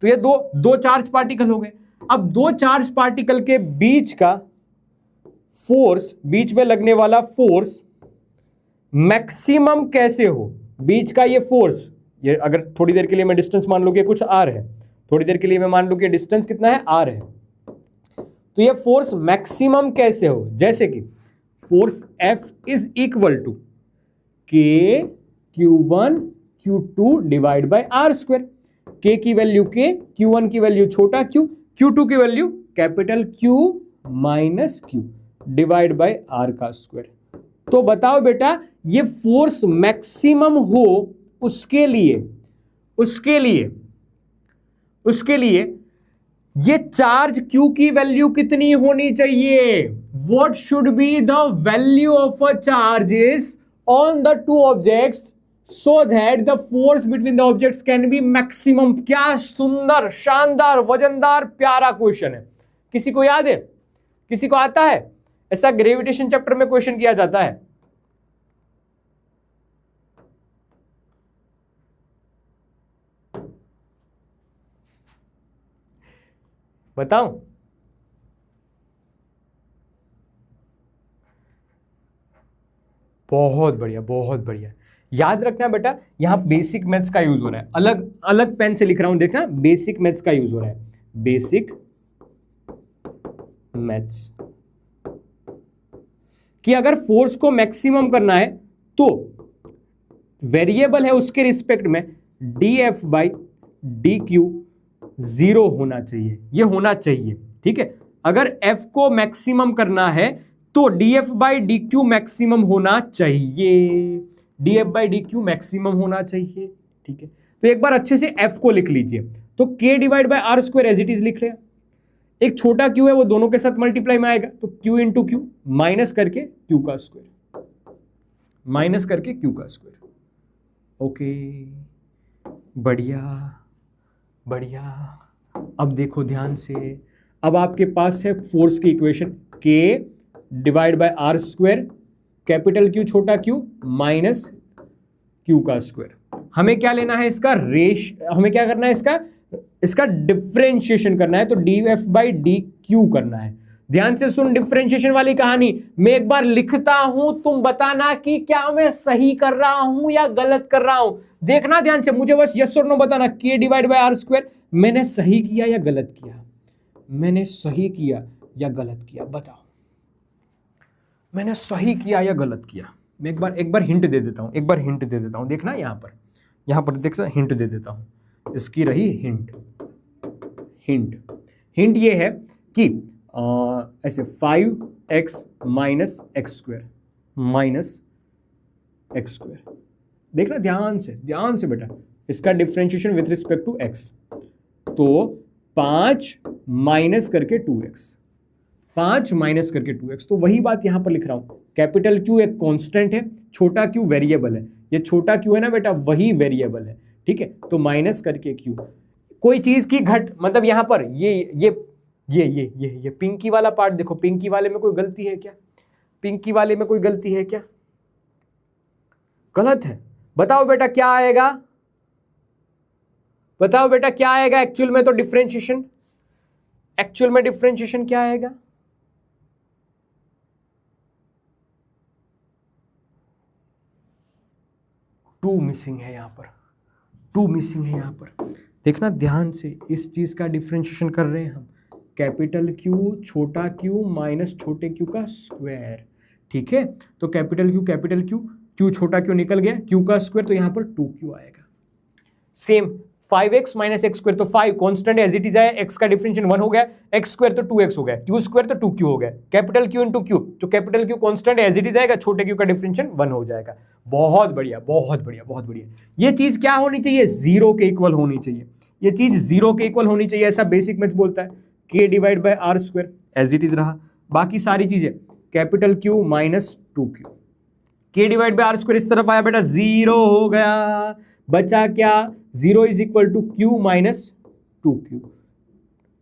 A: तो ये दो चार्ज पार्टिकल हो गए। अब दो चार्ज पार्टिकल के बीच का फोर्स, बीच में लगने वाला फोर्स मैक्सिमम कैसे हो, बीच का ये फोर्स, ये अगर थोड़ी देर के लिए मैं डिस्टेंस मान लूं कि कुछ आर है, थोड़ी देर के लिए मैं मान लूं कि डिस्टेंस कितना है, आर है, तो ये फोर्स मैक्सिमम कैसे हो। जैसे कि force F is equal to K Q1 Q2 divide by R square. के की वैल्यू के, Q1 की वैल्यू छोटा Q, Q2 की value capital Q minus Q divide by R का स्क्वायर। तो बताओ बेटा, ये फोर्स मैक्सिमम हो उसके लिए ये चार्ज Q की वैल्यू कितनी होनी चाहिए। What should be the value of a charges on the two objects so that the force between the objects can be maximum. क्या सुंदर, शानदार, वजनदार, प्यारा क्वेश्चन है। किसी को याद है, किसी को आता है? ऐसा ग्रेविटेशन चैप्टर में क्वेश्चन किया जाता है। बताऊं? बहुत बढ़िया, बहुत बढ़िया। याद रखना बेटा, यहां बेसिक मैथ्स का यूज हो रहा है, अलग अलग पेन से लिख रहा हूं, देखना बेसिक मैथ्स का यूज हो रहा है, बेसिक मैथ्स, कि अगर फोर्स को मैक्सिमम करना है तो वेरिएबल है उसके रिस्पेक्ट में dF by D Q zero होना चाहिए, ये होना चाहिए, ठीक है। अगर F को मैक्सिमम करना है तो dF by D Q maximum होना चाहिए, dF by D Q maximum होना चाहिए, ठीक है। तो एक बार अच्छे से F को लिख लीजिए, तो K divide by R square as it is लिख रहे हैं, एक छोटा Q है वो दोनों के साथ मल्टीप्लाई में आएगा, तो Q इंटू क्यू माइनस करके Q का स्क्वायर, माइनस करके Q का स्क्वायर, ओके, बढ़िया बढ़िया। अब देखो ध्यान से, अब आपके पास है फोर्स की equation K divide by R square, capital Q छोटा Q माइनस Q का स्क्वायर। हमें क्या लेना है इसका हमें क्या करना है इसका डिफरेंशिएशन करना है, तो dF बाई डी क्यू करना है। ध्यान से सुन डिफरेंशिएशन वाली कहानी, मैं एक बार लिखता हूं, तुम बताना कि क्या मैं सही कर रहा हूं या गलत कर रहा हूं। देखना ध्यान से, मुझे बस यस और नो बताना, K divide by R square मैंने सही किया या गलत किया, मैंने सही किया या गलत किया, बताओ मैंने सही किया या गलत किया। मैं एक बार हिंट दे देता हूं, देखना यहां पर देख हिंट दे देता हूं, इसकी रही हिंट ये है कि ऐसे 5x माइनस एक्स स्क्वायर, देखना ध्यान से बेटा, इसका differentiation with respect to x, तो 5 माइनस करके 2x, 5 माइनस करके 2x, तो वही बात यहां पर लिख रहा हूं, कैपिटल Q एक कांस्टेंट है, छोटा q वेरिएबल है, ये छोटा q है ना बेटा, वही वेरिएबल है, ठीक है। तो माइनस करके q, कोई चीज की घट, मतलब यहां पर ये पिंकी वाला पार्ट देखो, पिंकी वाले में कोई गलती है क्या, पिंकी वाले में कोई गलती है क्या, गलत है, बताओ बेटा क्या आएगा, बताओ बेटा क्या आएगा एक्चुअल में, तो डिफरेंशिएशन, एक्चुअल में डिफरेंशिएशन क्या आएगा, टू मिसिंग है यहां पर, टू मिसिंग है यहां पर, देखना ध्यान से, इस चीज का डिफरेंशिएशन कर रहे हैं हम, कैपिटल Q छोटा q माइनस छोटे q का स्क्वायर, ठीक है। तो कैपिटल Q q छोटा q निकल गया, q का स्क्वायर, तो यहां पर 2q आएगा। Same 5x minus x square, तो 5 कांस्टेंट एज इट इज है, x का डिफरेंशिएशन 1 हो गया, x स्क्वायर तो 2x हो गया, q स्क्वायर तो 2q हो गया, कैपिटल Q इंटू q, तो capital Q constant as it is आएगा, छोटे q का डिफरेंशिएशन 1 हो जाएगा। बहुत बढ़िया बहुत बढ़िया बहुत बढ़िया। ये चीज क्या होनी चाहिए, जीरो के इक्वल होनी चाहिए, ये चीज जीरो के इक्वल होनी चाहिए, ऐसा बेसिक मैथ्स बोलता है। K divide by R square as it is रहा, बाकी सारी चीजें capital Q minus 2q, K divide by R square इस तरफ आया बेटा, जीरो हो गया, बचा क्या, 0 is equal to Q minus 2q,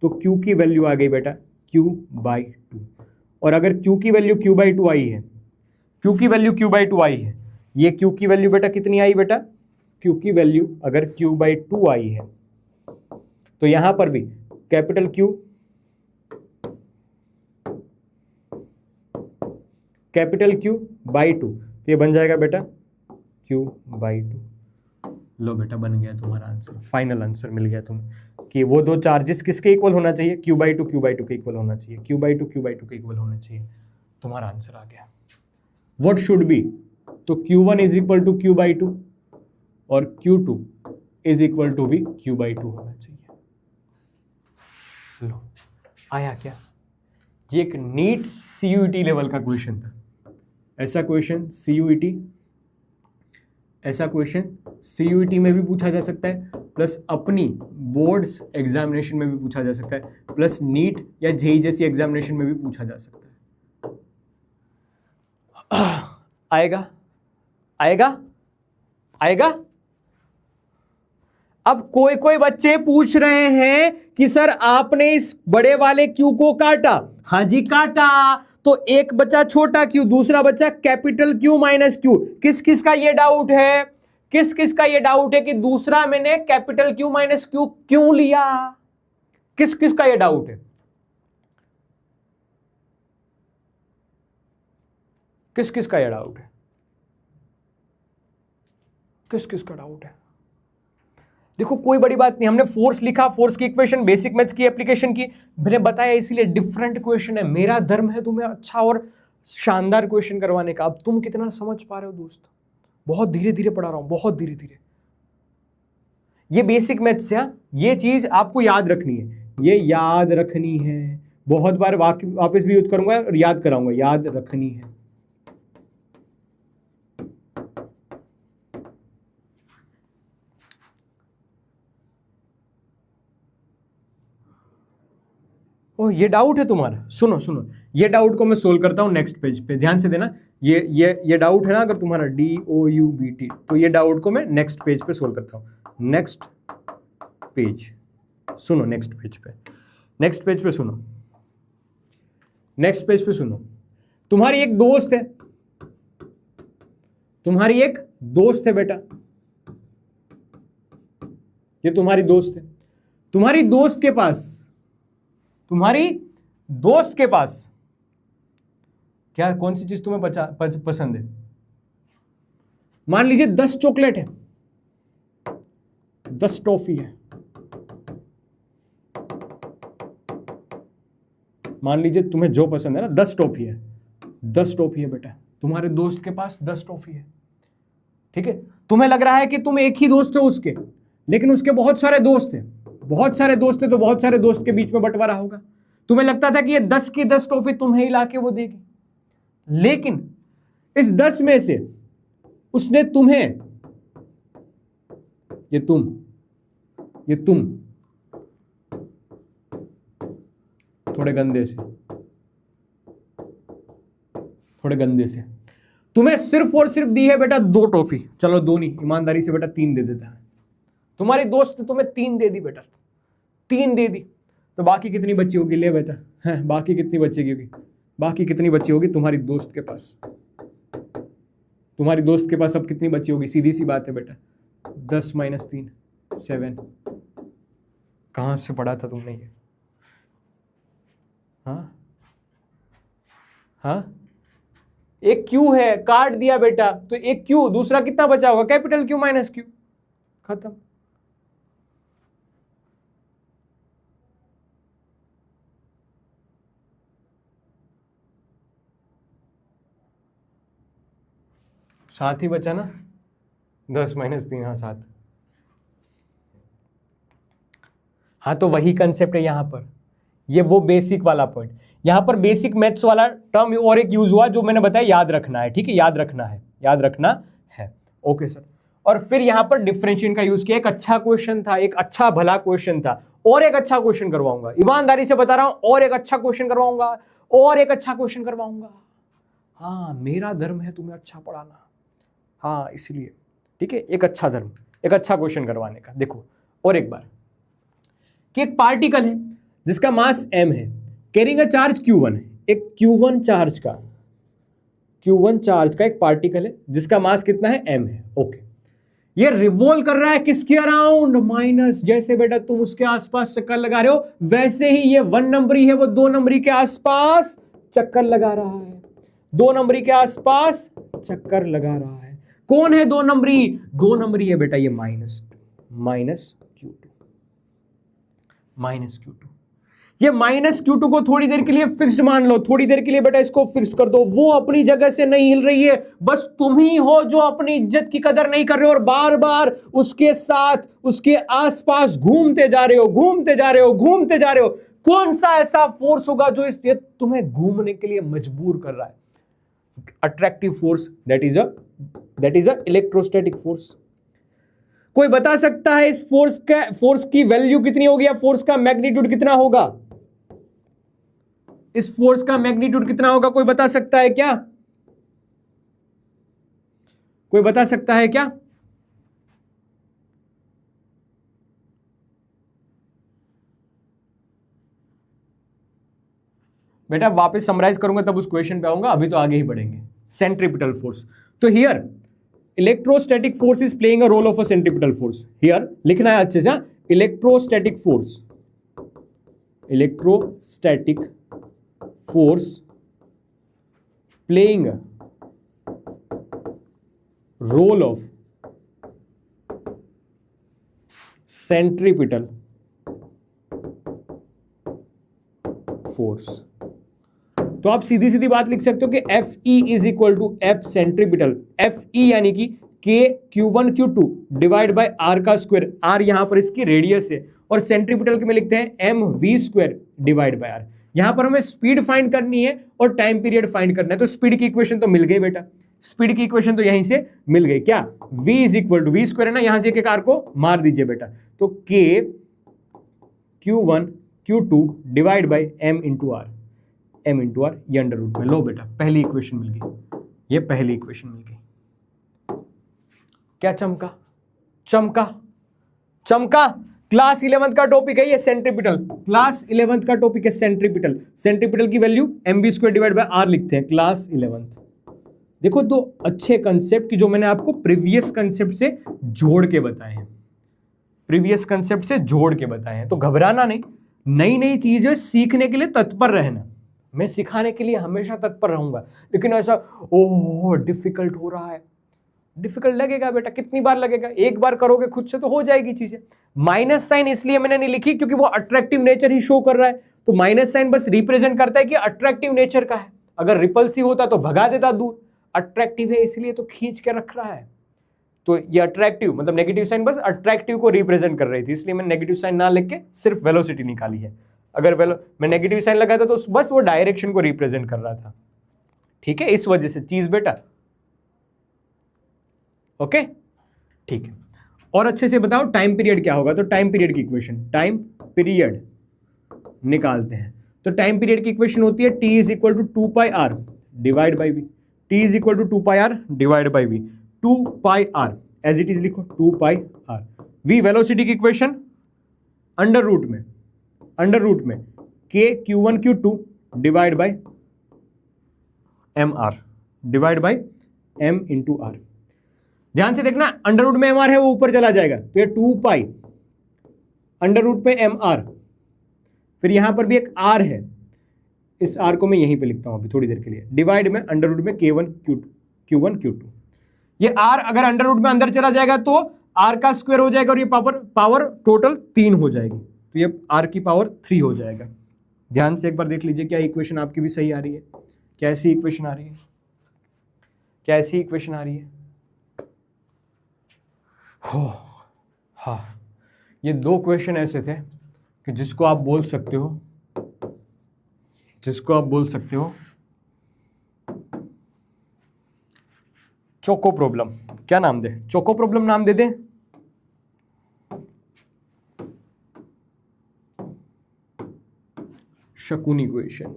A: तो Q की वैल्यू आ गई बेटा Q बाई 2, और अगर Q की वैल्यू Q बाई 2 आई है, Q की वैल्यू Q बाई 2 आई है, ये Q की वैल्यू बेटा कितनी आई बेटा, Q की वैल्यू अगर Q बाई 2 आई है, तो यहां पर भी कैपिटल Q बाई 2, तो ये बन जाएगा बेटा Q बाई 2। लो बेटा बन गया तुम्हारा आंसर, फाइनल आंसर मिल गया तुम्हें कि वो दो चार्जेस किसके इक्वल होना चाहिए, Q बाई 2 के इक्वल होना चाहिए, Q बाई 2 के इक्वल होना चाहिए, तुम्हारा आंसर आ गया। व्हाट शुड बी, तो Q1 is equal to Q by 2 और Q2 इज इक्वल टू भी Q बाई 2 होना चाहिए। लो आया क्या, ये एक नीट CUET लेवल का क्वेश्चन था, ऐसा क्वेश्चन CUET में भी पूछा जा सकता है, प्लस अपनी बोर्ड्स एग्जामिनेशन में भी पूछा जा सकता है, प्लस नीट या जेईई जैसी एग्जामिनेशन में भी पूछा जा सकता है। आएगा आएगा आएगा। अब कोई बच्चे पूछ रहे हैं कि सर आपने इस बड़े वाले Q को काटा, हाँ जी काटा, तो एक बच्चा छोटा Q, दूसरा बच्चा कैपिटल Q माइनस Q, किस किस का ये डाउट है, किस किस का ये डाउट है कि दूसरा मैंने कैपिटल Q माइनस Q क्यों लिया, किस किस का ये डाउट है, किस किस का ये डाउट है, किस किस का डाउट है? देखो कोई बड़ी बात नहीं, हमने फोर्स लिखा, फोर्स की इक्वेशन, बेसिक मैथ्स की एप्लीकेशन की, मैंने बताया इसीलिए डिफरेंट क्वेश्चन है। मेरा धर्म है तुम्हें अच्छा और शानदार क्वेश्चन करवाने का। अब तुम कितना समझ पा रहे हो दोस्त? बहुत धीरे धीरे पढ़ा रहा हूं, बहुत धीरे धीरे। ये बेसिक मैथ्स है, ये चीज आपको याद रखनी है, ये याद रखनी है। बहुत बार वापस भी यूज करूंगा और याद कराऊंगा, याद रखनी है। ओह ये डाउट है तुम्हारा, सुनो सुनो, ये डाउट को मैं सोल्व करता हूं नेक्स्ट पेज पे, ध्यान से देना। ये डाउट है ना अगर तुम्हारा DOUBT, तो ये डाउट को मैं नेक्स्ट पेज पे सोल्व करता हूं। नेक्स्ट पेज सुनो, नेक्स्ट पेज पे, नेक्स्ट पेज पे सुनो, नेक्स्ट पेज पे सुनो। तुम्हारी एक दोस्त है, तुम्हारी एक दोस्त है बेटा, ये तुम्हारी दोस्त है। तुम्हारी दोस्त के पास, तुम्हारी दोस्त के पास क्या, कौन सी चीज तुम्हें पसंद है? मान लीजिए 10 चॉकलेट है, 10 टॉफी है, मान लीजिए तुम्हें जो पसंद है ना, 10 टॉफी है, 10 टॉफी है बेटा, तुम्हारे दोस्त के पास 10 टॉफी है। ठीक है, तुम्हें लग रहा है कि तुम एक ही दोस्त हो उसके, लेकिन उसके बहुत सारे दोस्त हैं, बहुत सारे दोस्त हैं, तो बहुत सारे दोस्त के बीच में बंटवारा होगा। तुम्हें लगता था कि ये 10 की 10 टॉफी तुम्हें ही लाके वो देगी, लेकिन इस 10 में से उसने तुम्हें, ये तुम थोड़े गंदे से तुम्हें सिर्फ और सिर्फ दी है बेटा 2 टॉफी। चलो 2 नहीं, ईमानदारी से बेटा 3 दे देता है। तुम्हारी दोस्त तुम्हें 3 दे दी बेटा, 3 दे दी, तो बाकी कितनी बची होगी? ले बेटा, है बाकी कितनी बचेगी होगी? बाकी कितनी बची होगी तुम्हारी दोस्त के पास? तुम्हारी दोस्त के पास अब कितनी बची होगी? सीधी सी बात है बेटा, 10 - 3 7। कहां से पढ़ा था तुमने ये? हाँ, एक क्यू है, काट दिया बेटा, तो एक क्यू, दूसरा कितना बचा होगा? कैपिटल क्यू माइनस क्यू, खत्म। सात ही बचा ना, 10 - 3, हाँ 7। हाँ तो वही कंसेप्ट है यहां पर, ये वो बेसिक वाला पॉइंट। यहां पर बेसिक मैथ्स वाला टर्म और एक यूज हुआ जो मैंने बताया, याद रखना है। ठीक है, याद रखना है, याद रखना है। Okay sir. और फिर यहां पर डिफरेंशिएशन का यूज किया। एक अच्छा क्वेश्चन था, एक अच्छा भला क्वेश्चन था, और एक अच्छा क्वेश्चन करवाऊंगा, ईमानदारी से बता रहा हूं, और एक अच्छा क्वेश्चन करवाऊंगा, और एक अच्छा क्वेश्चन करवाऊंगा। हाँ, मेरा धर्म है तुम्हें अच्छा पढ़ाना, हाँ इसलिए। ठीक है, एक अच्छा धर्म, एक अच्छा क्वेश्चन करवाने का। देखो और एक बार कि एक पार्टिकल है जिसका मास m है, कैरिंग अ चार्ज q1 है। एक q1 चार्ज का एक पार्टिकल है जिसका मास कितना है? m है। ओके, ये रिवॉल्व कर रहा है किसके अराउंड? माइनस, जैसे बेटा तुम उसके आसपास चक्कर लगा रहे हो, वैसे ही ये 1 नंबरी है, वो 2 नंबरी के आसपास चक्कर लगा रहा है, 2 नंबरी के आसपास चक्कर लगा रहा है। कौन है 2 नंबरी? 2 नंबरी है बेटा ये माइनस Q2। ये माइनस Q2 को थोड़ी देर के लिए फिक्स्ड मान लो, थोड़ी देर के लिए बेटा इसको फिक्स्ड कर दो। वो अपनी जगह से नहीं हिल रही है, बस तुम ही हो जो अपनी इज्जत की कदर नहीं कर रहे हो और बार बार उसके साथ, उसके आसपास घूमते जा रहे हो। कौन सा ऐसा फोर्स होगा जो इस तुम्हें घूमने के लिए मजबूर कर रहा है? Attractive force, that is a electrostatic force. कोई बता सकता है इस फोर्स की वैल्यू कितनी होगी, या फोर्स का मैग्नीट्यूड कितना होगा? इस फोर्स का मैग्नीट्यूड कितना होगा? कोई बता सकता है क्या? कोई बता सकता है क्या? बेटा वापस समराइज करूंगा तब उस क्वेश्चन पे आऊंगा, अभी तो आगे ही बढ़ेंगे। सेंट्रीपिटल फोर्स, तो here electrostatic force is playing a role of a centripetal force. Here लिखना है अच्छे से, electrostatic force playing role of centripetal force. तो आप सीधी सीधी बात लिख सकते हो कि F E is equal to F centripetal, F E यानी कि K Q1 Q2 divide by R का स्क्वायर, आर यहां पर इसकी रेडियस है, और सेंट्रीपिटल के में लिखते हैं M V square divide by R. यहां पर हमें स्पीड फाइंड करनी है और टाइम पीरियड फाइंड करना है। तो स्पीड की इक्वेशन तो मिल गई बेटा, स्पीड की इक्वेशन तो यहीं से मिल गई, क्या v is equal to V square है ना, यहां से एक आर को मार दीजिए बेटा, तो k Q1 Q2 divide by m into R, m into R, ये अंडर रूट में। लो बेटा पहली इक्वेशन मिल गई, ये पहली इक्वेशन मिल गई। क्या चमका, चमका, चमका। क्लास 11th का टॉपिक है ये सेंट्रीपिटल, क्लास 11th का टॉपिक है सेंट्रीपिटल। सेंट्रीपिटल की value mv square divide by R लिखते हैं क्लास 11th। देखो दो अच्छे कंसेप्ट की जो मैंने आपको प्रीवियस कंसेप्ट से जोड़ के बताए हैं, प्रीवियस कंसेप्ट से जोड़ के बताए हैं। तो घबराना नहीं, नई नई चीजें सीखने के लिए तत्पर रहना। मैं सिखाने के लिए हमेशा तत्पर रहूंगा, लेकिन ऐसा ओह डिफिकल्ट हो रहा है, डिफिकल्ट लगेगा बेटा, कितनी बार लगेगा, एक बार करोगे खुद से तो हो जाएगी चीजें। माइनस साइन इसलिए मैंने नहीं लिखी क्योंकि वो अट्रैक्टिव नेचर ही शो कर रहा है, तो माइनस साइन बस रिप्रेजेंट करता है कि अट्रैक्टिव नेचर का है। अगर रिपल्सिव होता तो भगा देता दूर, अट्रैक्टिव है इसलिए तो खींच के रख रहा है। तो ये अट्रैक्टिव मतलब नेगेटिव साइन बस अट्रैक्टिव को रिप्रेजेंट कर रही थी, इसलिए मैंने नेगेटिव साइन ना लिख के सिर्फ वेलोसिटी निकाली है। अगर मैं नेगेटिव साइन लगाता तो बस वो डायरेक्शन को रिप्रेजेंट कर रहा था, ठीक है, इस वजह से चीज बेटा। ओके ठीक है, और अच्छे से बताओ टाइम पीरियड क्या होगा। तो टाइम पीरियड की इक्वेशन, टाइम पीरियड निकालते हैं। तो टाइम पीरियड की इक्वेशन होती है t is equal to 2 pi R divide by V, t is equal to 2 pi R divide by V, 2 pi R as it is लिखो, 2 pi R. V velocity की equation under root में k Q1 Q2 divide by M R divide by m into R. ध्यान से देखना, under root में M R है वो ऊपर चला जाएगा, तो ये 2 पाई अंडर रूट में एम आर, फिर यहां पर भी एक आर है, इस आर को मैं यहीं पे लिखता हूं अभी थोड़ी देर के लिए, डिवाइड में अंडर रूट में Q1 Q2। ये आर अगर अंडर रूट में अंदर चला जाएगा तो आर का स्क्वायर हो जाएगा और ये पावर टोटल 3 हो जाएगी, तो ये आर की पावर 3 हो जाएगा। ध्यान से एक बार देख लीजिए क्या इक्वेशन आपकी भी सही आ रही है, कैसी इक्वेशन आ रही है, कैसी इक्वेशन आ रही है। हो हाँ, ये 2 क्वेश्चन ऐसे थे कि जिसको आप बोल सकते हो चोको प्रॉब्लम। क्या नाम दे, चोको प्रॉब्लम नाम दे दे। शकुनी इक्वेशन,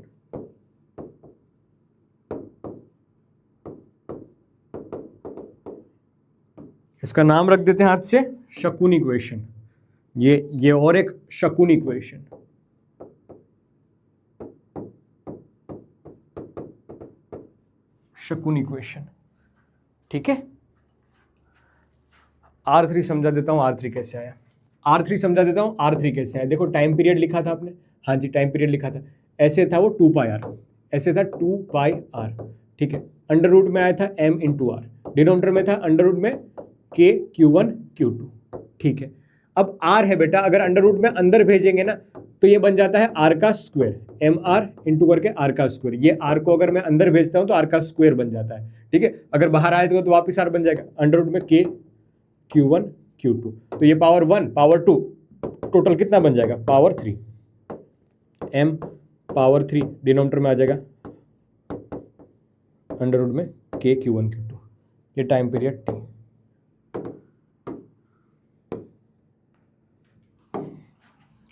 A: इसका नाम रख देते हैं हाथ से शकुनी इक्वेशन। ये और एक शकुनी इक्वेशन, शकुनी इक्वेशन, ठीक है। R3 समझा देता हूं, R3 कैसे आया, R3 समझा देता हूं, R3 कैसे आया। देखो टाइम पीरियड लिखा था आपने, हाँ जी टाइम पीरियड लिखा था, ऐसे था वो 2 पाई आर, ऐसे था 2 पाई आर, ठीक है। अंडर रूट में आया था m इंटू आर, डिनोमिनेटर में था अंडर रूट में k Q1 Q2, ठीक है। अब r है बेटा, अगर अंडर रूट में अंदर भेजेंगे ना तो ये बन जाता है r का स्क्वायर, एम आर इंटू करके r का स्क्वायर। ये r को अगर मैं अंदर भेजता हूं तो r का स्क्वायर बन जाता है, ठीक है। अगर बाहर आए तो वापस r बन जाएगा, अंडर रूट में k Q1 Q2, तो ये पावर 1 पावर 2 टोटल कितना बन जाएगा, पावर 3, m पावर 3 डिनोमिनेटर में आ जाएगा अंडर रूट में k Q1 Q2, ये time period t।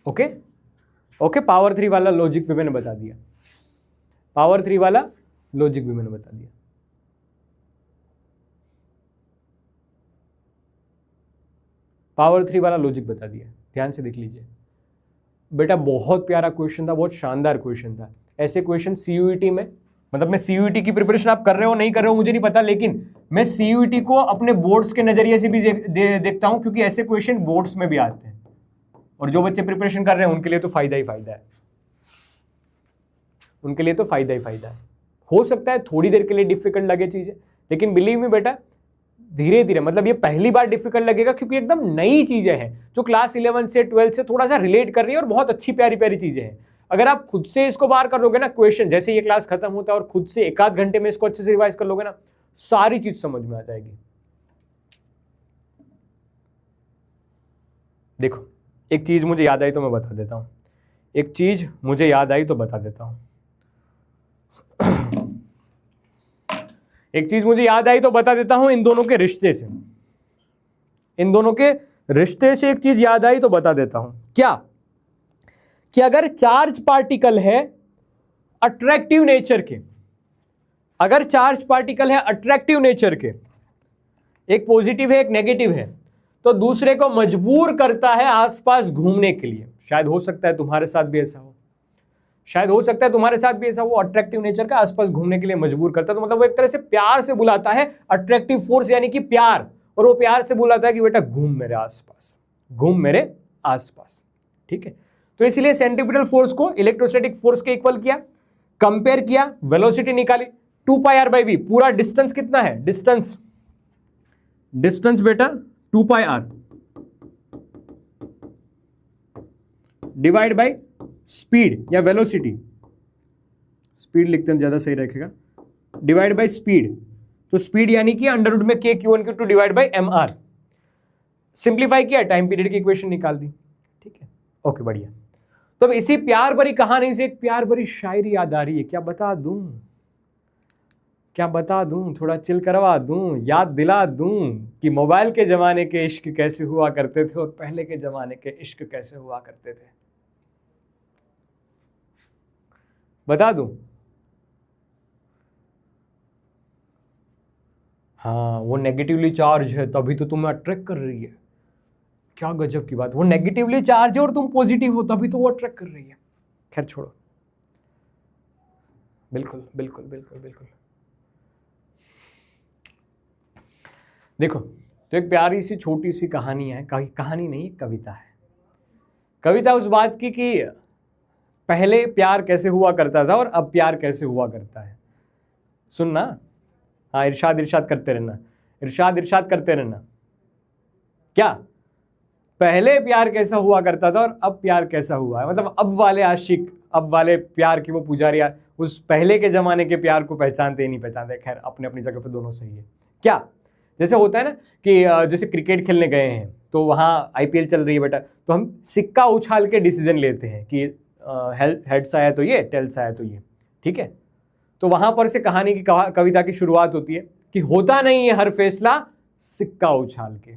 A: Okay okay, power 3 वाला लॉजिक भी मैंने बता दिया, पावर 3 वाला लॉजिक भी मैंने बता दिया। पावर 3 वाला लॉजिक बता दिया, ध्यान से देख लीजिए बेटा। बहुत प्यारा क्वेश्चन था, बहुत शानदार क्वेश्चन था। ऐसे क्वेश्चन सीयूईटी में, मतलब मैं सीयूईटी की प्रिपरेशन आप कर रहे हो नहीं कर रहे हो मुझे नहीं पता, लेकिन मैं सीयूईटी को अपने बोर्ड्स के नजरिए से भी देखता हूं, क्योंकि ऐसे क्वेश्चन बोर्ड्स में भी आते हैं और जो बच्चे प्रिपरेशन कर रहे हैं उनके लिए तो फायदा ही फायदा है, उनके लिए तो फायदा ही फायदा है। हो सकता है थोड़ी देर के लिए डिफिकल्ट लगे चीजें, लेकिन बिलीव मी बेटा धीरे धीरे, मतलब ये पहली बार डिफिकल्ट लगेगा क्योंकि एकदम नई चीजें हैं जो क्लास 11 से 12 से थोड़ा सा रिलेट कर रही है और बहुत अच्छी प्यारी प्यारी चीजें हैं। अगर आप खुद से इसको बाहर कर लोगे ना, क्वेश्चन जैसे ये क्लास खत्म होता है और खुद से 1 आध घंटे में इसको अच्छे से रिवाइज कर लोगे ना, सारी चीज समझ में आ जाएगी। देखो एक चीज मुझे याद आई तो मैं बता देता हूं, एक चीज मुझे याद आई तो बता देता हूं एक चीज मुझे याद आई तो बता देता हूं इन दोनों के रिश्ते से, इन दोनों के रिश्ते से एक चीज याद आई तो बता देता हूं। क्या कि अगर चार्ज पार्टिकल है अट्रैक्टिव नेचर के, अगर चार्ज पार्टिकल है अट्रैक्टिव नेचर के, एक पॉजिटिव है एक नेगेटिव है, तो दूसरे को मजबूर करता है आसपास घूमने के लिए। शायद हो सकता है तुम्हारे साथ भी ऐसा हो, शायद हो सकता है तुम्हारे साथ भी ऐसा हो, अट्रैक्टिव नेचर का आसपास घूमने के लिए मजबूर करता है। तो मतलब वो एक तरह से प्यार से बुलाता है, अट्रैक्टिव फोर्स यानी कि प्यार, और वो प्यार से बुलाता है कि बेटा घूम मेरे आसपास, घूम मेरे आसपास। ठीक है, तो इसलिए सेंट्रीपिटल फोर्स को इलेक्ट्रोस्टैटिक फोर्स के इक्वल किया, कंपेयर किया, वेलोसिटी निकाली, 2πr/v। पूरा डिस्टेंस कितना है, डिस्टेंस, डिस्टेंस बेटा 2πr डिवाइड बाय स्पीड या वेलोसिटी, स्पीड लिखते हैं ज्यादा सही रखेगा, डिवाइड बाय स्पीड। तो स्पीड यानी कि अंडर रूट में k q1 q2 divide bye mr। Simplify किया, टाइम पीरियड की इक्वेशन निकाल दी। ठीक है, ओके बढ़िया। तो अब इसी प्यार भरी कहानी से एक प्यार भरी शायरी याद आ रही है, क्या बता दूं, क्या बता दूं, थोड़ा चिल करवा दूं, याद दिला दूं कि मोबाइल के जमाने के इश्क कैसे हुआ करते थे और पहले के जमाने के इश्क कैसे हुआ करते थे। बता दूं? हाँ, वो नेगेटिवली चार्ज है तभी तो तुम्हें अट्रैक्ट कर रही है। क्या गजब की बात, वो नेगेटिवली चार्ज है और तुम पॉजिटिव हो तभी तो वो अट्रैक्ट कर रही है। खैर छोड़ो, बिल्कुल बिल्कुल बिल्कुल बिल्कुल। देखो, तो एक प्यारी सी छोटी सी कहानी है, कहानी नहीं कविता है। कविता उस बात की कि पहले प्यार कैसे हुआ करता था और अब प्यार कैसे हुआ करता है। सुनना, हाँ, इरशाद इरशाद करते रहना, इरशाद इरशाद करते रहना। क्या पहले प्यार कैसा हुआ करता था और अब प्यार कैसा हुआ है, मतलब अब वाले आशिक, अब वाले प्यार की वो पुजारी उस पहले के जमाने के प्यार को पहचानते ही नहीं पहचानते। खैर अपने अपनी जगह पे दोनों सही है। क्या जैसे होता है ना कि जैसे क्रिकेट खेलने गए हैं तो वहाँ IPL चल रही है बेटा, तो हम सिक्का उछाल के डिसीजन लेते हैं कि हेड्स आया तो ये, टेल्स आया तो ये। ठीक है, तो वहां पर से कहानी की कविता की शुरुआत होती है कि होता नहीं है हर फैसला सिक्का उछाल के,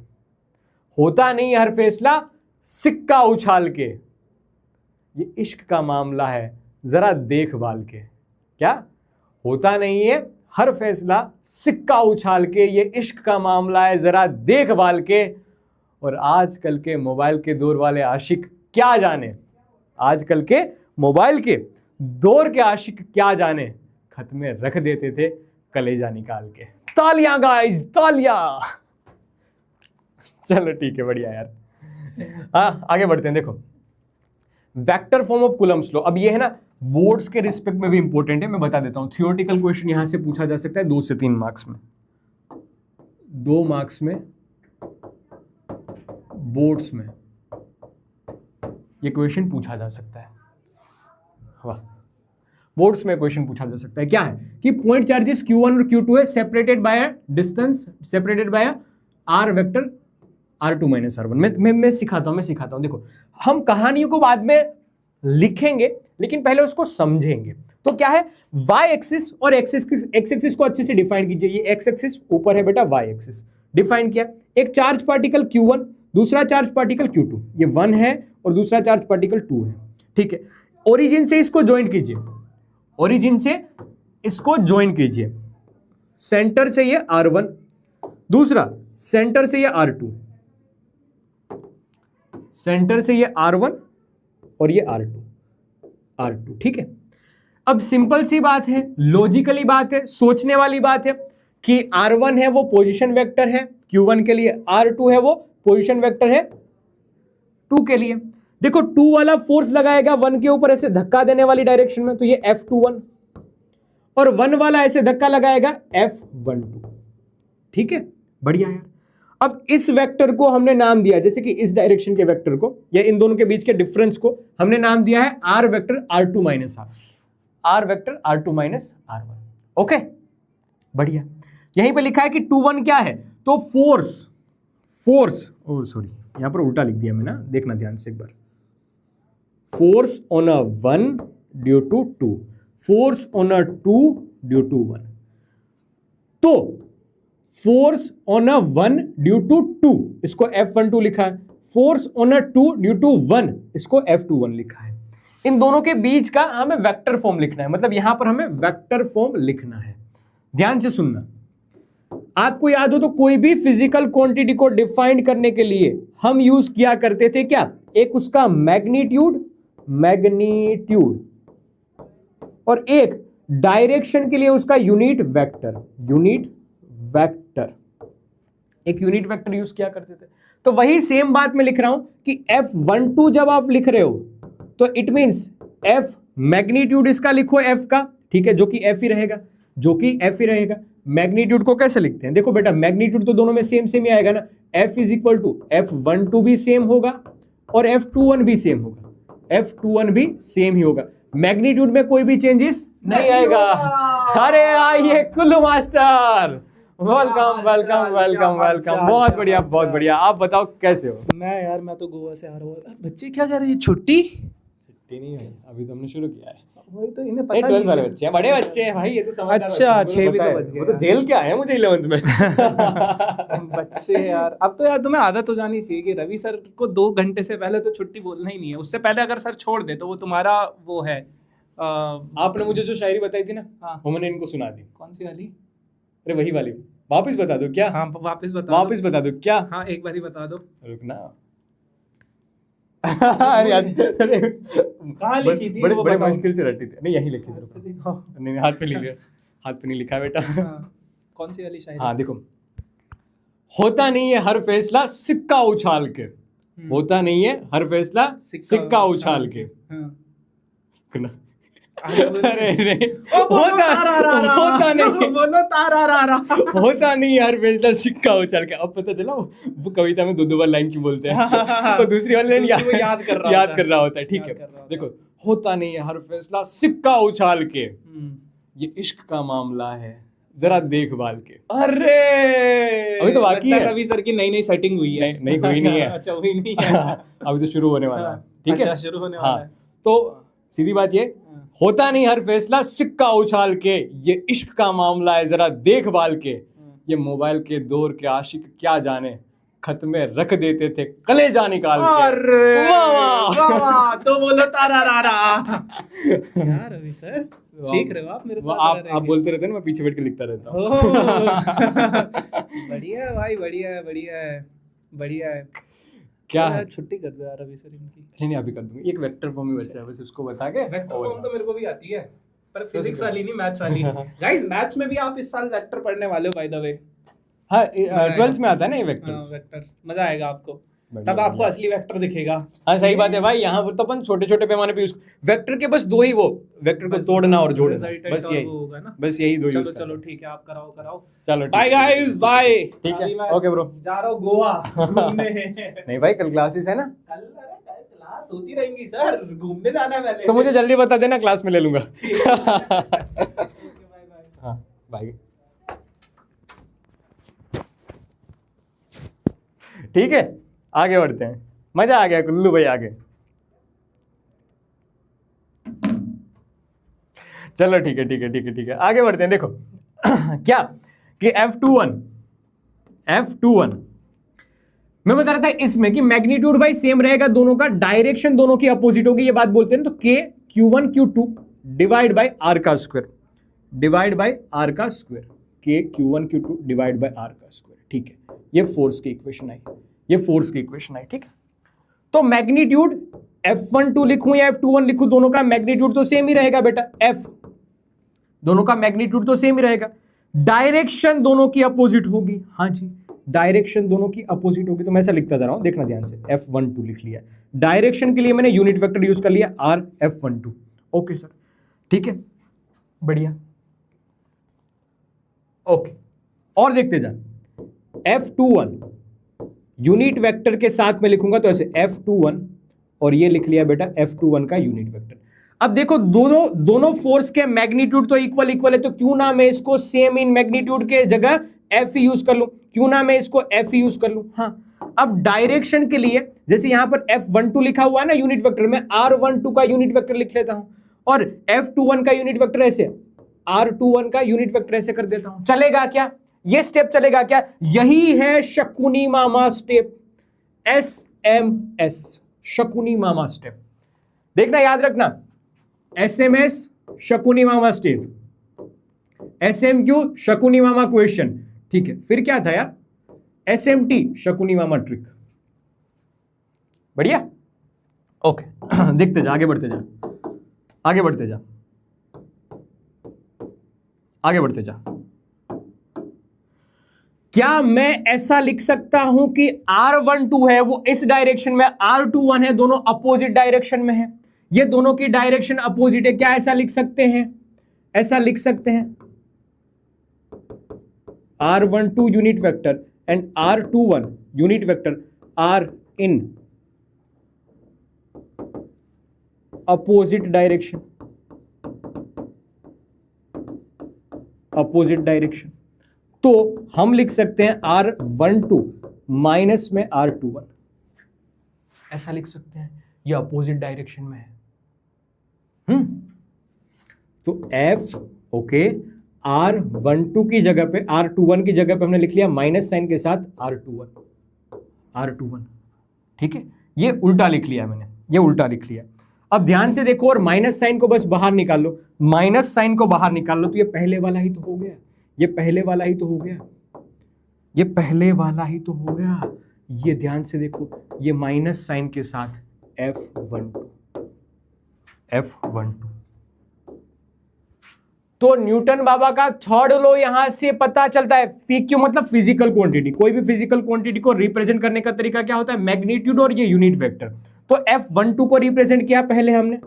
A: होता नहीं है हर फैसला सिक्का उछाल के, ये इश्क का मामला है जरा देखभाल के। क्या होता नहीं है हर फैसला सिक्का उछाल के, ये इश्क का मामला है जरा देखभाल के। और आजकल के मोबाइल के दौर वाले आशिक क्या जाने, आजकल के मोबाइल के दौर के आशिक क्या जाने, खत में रख देते थे कलेजा निकाल के। तालियां गाइस, तालियां। चलो ठीक है, बढ़िया यार। हाँ, आगे बढ़ते हैं। देखो, vector form of Coulomb's law, अब ये है ना बोर्ड्स के रिस्पेक्ट में भी इंपॉर्टेंट है, मैं बता देता हूं। थियोरेटिकल क्वेश्चन यहां से पूछा जा सकता है 2 से 3 मार्क्स में, 2 मार्क्स में बोर्ड्स में ये क्वेश्चन पूछा जा सकता है। वाह, बोर्ड्स में क्वेश्चन पूछा जा सकता है। क्या है कि पॉइंट चार्जेस Q1 और Q2 है, separated by a distance, separated by a R vector R2 - R1। मैं सिखाता हूं। देखो, हम कहानियों को बाद में लिखेंगे लेकिन पहले उसको समझेंगे। तो क्या है, y एक्सिस और x एक्सिस को अच्छे से डिफाइन कीजिए। ये x एक्सिस ऊपर है बेटा, y एक्सिस डिफाइन किया। एक चार्ज पार्टिकल Q1, दूसरा चार्ज पार्टिकल Q2, ये 1 है और दूसरा चार्ज पार्टिकल 2 है। ठीक है, ओरिजिन से इसको ज्वाइन कीजिए, ओरिजिन से इसको ज्वाइन कीजिए। सेंटर से ये R1, दूसरा सेंटर से ये R2, सेंटर से ये R1 और ये R2। ठीक है, अब सिंपल सी बात है, लॉजिकली बात है, सोचने वाली बात है कि R1 है वो पोजीशन वेक्टर है Q1 के लिए, R2 है वो पोजीशन वेक्टर है 2 के लिए। देखो 2 वाला फोर्स लगाएगा 1 के ऊपर ऐसे धक्का देने वाली डायरेक्शन में, तो ये F21, और 1 वाला ऐसे धक्का लगाएगा F12। ठीक है, बढ़िया यार। अब इस वेक्टर को हमने नाम दिया, जैसे कि इस डायरेक्शन के वेक्टर को या इन दोनों के बीच के डिफरेंस को हमने नाम दिया है R vector r2 minus R, R vector r2 minus r1। Okay बढ़िया। यहीं पे लिखा है कि 2 1 क्या है, तो फोर्स ओ सॉरी यहां पर उल्टा लिख दिया मैंने, देखना ध्यान से एक बार। Force on a 1 due to 2, force on a 2 due to 1। तो force on a 1 due to 2 इसको F12 लिखा है, force on a 2 due to 1 इसको F21 लिखा है। इन दोनों के बीच का हमें वेक्टर फॉर्म लिखना है, मतलब यहां पर हमें वेक्टर फॉर्म लिखना है। ध्यान से सुनना, आपको याद हो तो कोई भी फिजिकल क्वांटिटी को डिफाइन करने के लिए हम यूज किया करते थे क्या, एक उसका मैग्नीट्यूड और एक डायरेक्शन के लिए उसका यूनिट वेक्टर, एक यूनिट वेक्टर यूज किया करते थे। तो वही सेम बात मैं लिख रहा हूं कि F12 जब आप लिख रहे हो तो इट मींस F मैग्नीट्यूड इसका लिखो F का, ठीक है, जो कि F ही रहेगा। मैग्नीट्यूड को कैसे लिखते हैं, देखो बेटा मैग्नीट्यूड तो दोनों में सेम ही आएगा ना, F is equal to F12 भी सेम होगा और F21 भी सेम होगा, F21 भी सेम ही होगा, मैग्नीट्यूड में कोई भी चेंजेस नहीं आएगा। अरे आइए कुल्लू मास्टर, वेलकम, बहुत बढ़िया। आप बताओ कैसे हो?
B: मैं तो गोवा से आ रहा हूँ। बच्चे क्या कर रहे हैं, छुट्टी
A: नहीं है, अभी तो हमने शुरू किया है।
B: वही तो इन्हें पता
A: 12th वाले बच्चे हैं, बड़े बच्चे हैं भाई, ये तो समझदार
B: अच्छा
A: बच्चे
B: 6
A: हैं,
B: भी
A: मुझे
B: तो
A: पता
B: बज
A: है।
B: गए
A: वो तो जेल के आए हैं मुझे 11th में।
B: बच्चे यार, अब तो यार तुम्हें आदत हो जानी चाहिए कि रवि सर को 2 घंटे से पहले तो छुट्टी बोलना ही नहीं है। उससे पहले अगर सर छोड़ दे तो वो तुम्हारा वो है।
A: आपने मुझे जो शायरी बताई थी ना,
B: हाँ।
A: वो मैंने इनको सुना दी।
B: कौन सी वाली?
A: अरे वही वाली, वापस बता दो क्या?
B: हाँ वापस बता दो
A: क्या?
B: हाँ एक बार ही बता दो।
A: रुकना। अरे
B: कहाँ लिखी थी?
A: बड़े मुश्किल से रटी थी, नहीं यही लिखी थी। नहीं हाथ पे नहीं लिखा बेटा।
B: कौन सी वाली शायरी?
A: हाँ देखो, होता नहीं है हर फैसला सिक्का उछाल के, होता नहीं है हर फैसला सिक्का उछाल के। अरे नहीं, होता नहीं हर फैसला सिक्का उछाल के। अब पता चला वो कविता में 2 बार लाइन क्यों बोलते हैं, तो दूसरी वाली लाइन याद कर रहा होता है। ठीक है, देखो होता नहीं है हर फैसला सिक्का उछाल के, ये इश्क का मामला है जरा देखभाल के।
B: अरे
A: अभी तो बाकी है,
B: रवि सर की नई सेटिंग हुई है।
A: नहीं हुई नहीं है।
B: अच्छा हुई नहीं है।
A: अभी तो शुरू होने वाला है। ठीक है,
B: शुरू होने वाला है।
A: तो सीधी बात ये, होता नहीं हर फैसला सिक्का उछाल के, ये इश्क का मामला है जरा देखभाल के। ये मोबाइल के दौर के आशिक क्या जाने, खत में रख देते थे कलेजा निकाल के।
B: अरे वाह, तो बोलो तारा रारा। यार रवि सर सीख रहे हो आप मेरे साथ।
A: आप बोलते रहते हैं ना, मैं पीछे बैठ के लिखता रहता हूँ।
B: बढ़िया है भाई, बढ़िया है।
A: क्या है?
B: छुट्टी कर दो यार रवि सर इनकी।
A: नहीं अभी कर दूंगी, एक वेक्टर फॉर्म ही बचा है बस, उसको बता के।
B: वेक्टर फॉर्म तो मेरे को भी आती है, पर फिजिक्स वाली नहीं, मैथ्स वाली। गाइस मैथ्स में भी आप इस साल वेक्टर पढ़ने वाले हो बाय द वे।
A: हाँ 12th में आता है ना ये वेक्टर,
B: मजा आएगा आपको, तब आपको असली वेक्टर दिखेगा।
A: हाँ सही बात है भाई, यहाँ पर तो अपन छोटे पैमाने पे वेक्टर के बस 2 ही, वो वेक्टर को तोड़ना और जोड़ना, बस यही होगा ना, बस यही 2 यूज।
B: चलो ठीक है, आप कराओ।
A: चलो
B: बाय गाइस, बाय।
A: ठीक है, ओके ब्रो,
B: जा रहा हूँ गोवा घूमने।
A: नहीं भाई कल क्लासेस है ना?
B: कल क्लास होती रहेंगी सर, घूमने जाना है मैंने।
A: तो मुझे जल्दी बता देना, क्लास में ले लूंगा। हाँ बाय। ठीक है, आगे बढ़ते हैं। मजा आ गया कुल्लू भाई, आगे चलो ठीक है, आगे बढ़ते हैं। देखो क्या कि F21 मैं बता रहा था इसमें कि मैग्नीट्यूड भाई सेम रहेगा दोनों का, डायरेक्शन दोनों की अपोजिट होगी, ये बात बोलते हैं। तो K Q1 Q2 divide by R का square, K Q1 Q2 divide by R का स्क्वायर। ठीक है, ये फोर्स की इक्वेशन आई, ठीक है। तो मैग्नीट्यूड F12 लिखूं या F21 लिखूं, दोनों का मैग्नीट्यूड तो सेम ही रहेगा बेटा, दोनों का मैग्नीट्यूड तो सेम ही रहेगा। डायरेक्शन दोनों की अपोजिट होगी, हाँ जी डायरेक्शन दोनों की अपोजिट होगी। तो मैं ऐसा लिखता जा रहा हूं, देखना ध्यान से, F12 लिख लिया। डायरेक्शन के लिए मैंने यूनिट वेक्टर यूज कर लिया RF12। ओके सर, ठीक है, बढ़िया, ओके। और देखते जा, F21 यूनिट वेक्टर के साथ में लिखूंगा तो ऐसे F21 और ये लिख लिया बेटा F21 का यूनिट वेक्टर। अब देखो दोनों फोर्स के मैग्नीट्यूड तो इक्वल है, तो क्यों ना मैं इसको सेम इन मैग्नीट्यूड के जगह F यूज कर लूं, क्यों ना मैं इसको F यूज कर लूं। हाँ, अब डायरेक्शन के लिए जैसे यहां पर F12 लिखा हुआ है ना यूनिट वेक्टर, में R12 का यूनिट वेक्टर लिख लेता हूं और F21 का यूनिट वेक्टर ऐसे, R21 का यूनिट वेक्टर ऐसे कर देता हूं। चलेगा क्या? ये स्टेप चलेगा क्या? यही है शकुनी मामा स्टेप, SMS, शकुनी मामा स्टेप। देखना, याद रखना, SMS शकुनी मामा स्टेप, SMQ शकुनी मामा क्वेश्चन, ठीक है। फिर क्या था यार? SMT शकुनी मामा ट्रिक। बढ़िया, ओके। देखते जा, आगे बढ़ते जा, आगे बढ़ते जा, आगे बढ़ते जा। क्या मैं ऐसा लिख सकता हूं कि R12 है वो इस डायरेक्शन में, R21 है, दोनों अपोजिट डायरेक्शन में है, ये दोनों की डायरेक्शन अपोजिट है, क्या ऐसा लिख सकते हैं? ऐसा लिख सकते हैं R12 unit vector and R21 unit vector are in opposite direction, opposite direction. तो हम लिख सकते हैं R12 माइनस में R21, ऐसा लिख सकते हैं, ये अपोजिट डायरेक्शन में है। तो F ओके, R12 की जगह पे, R21 की जगह पे हमने लिख लिया माइनस साइन के साथ R21, ठीक है। ये उल्टा लिख लिया मैंने, ये उल्टा लिख लिया। अब ध्यान से देखो और माइनस साइन को बस बाहर निकाल लो, माइनस साइन को बाहर निकाल लो, तो ये पहले वाला ही तो हो गया, ये पहले वाला ही तो हो गया, ये पहले वाला ही तो हो गया। ये ध्यान से देखो, ये माइनस साइन के साथ F12। तो न्यूटन बाबा का थर्ड लॉ यहां से पता चलता है। PQ मतलब फिजिकल क्वांटिटी, कोई भी फिजिकल क्वांटिटी को रिप्रेजेंट करने का तरीका क्या होता है? मैग्नीट्यूड और ये यूनिट वेक्टर। तो F12 को रिप्रेजेंट किया पहले हमने,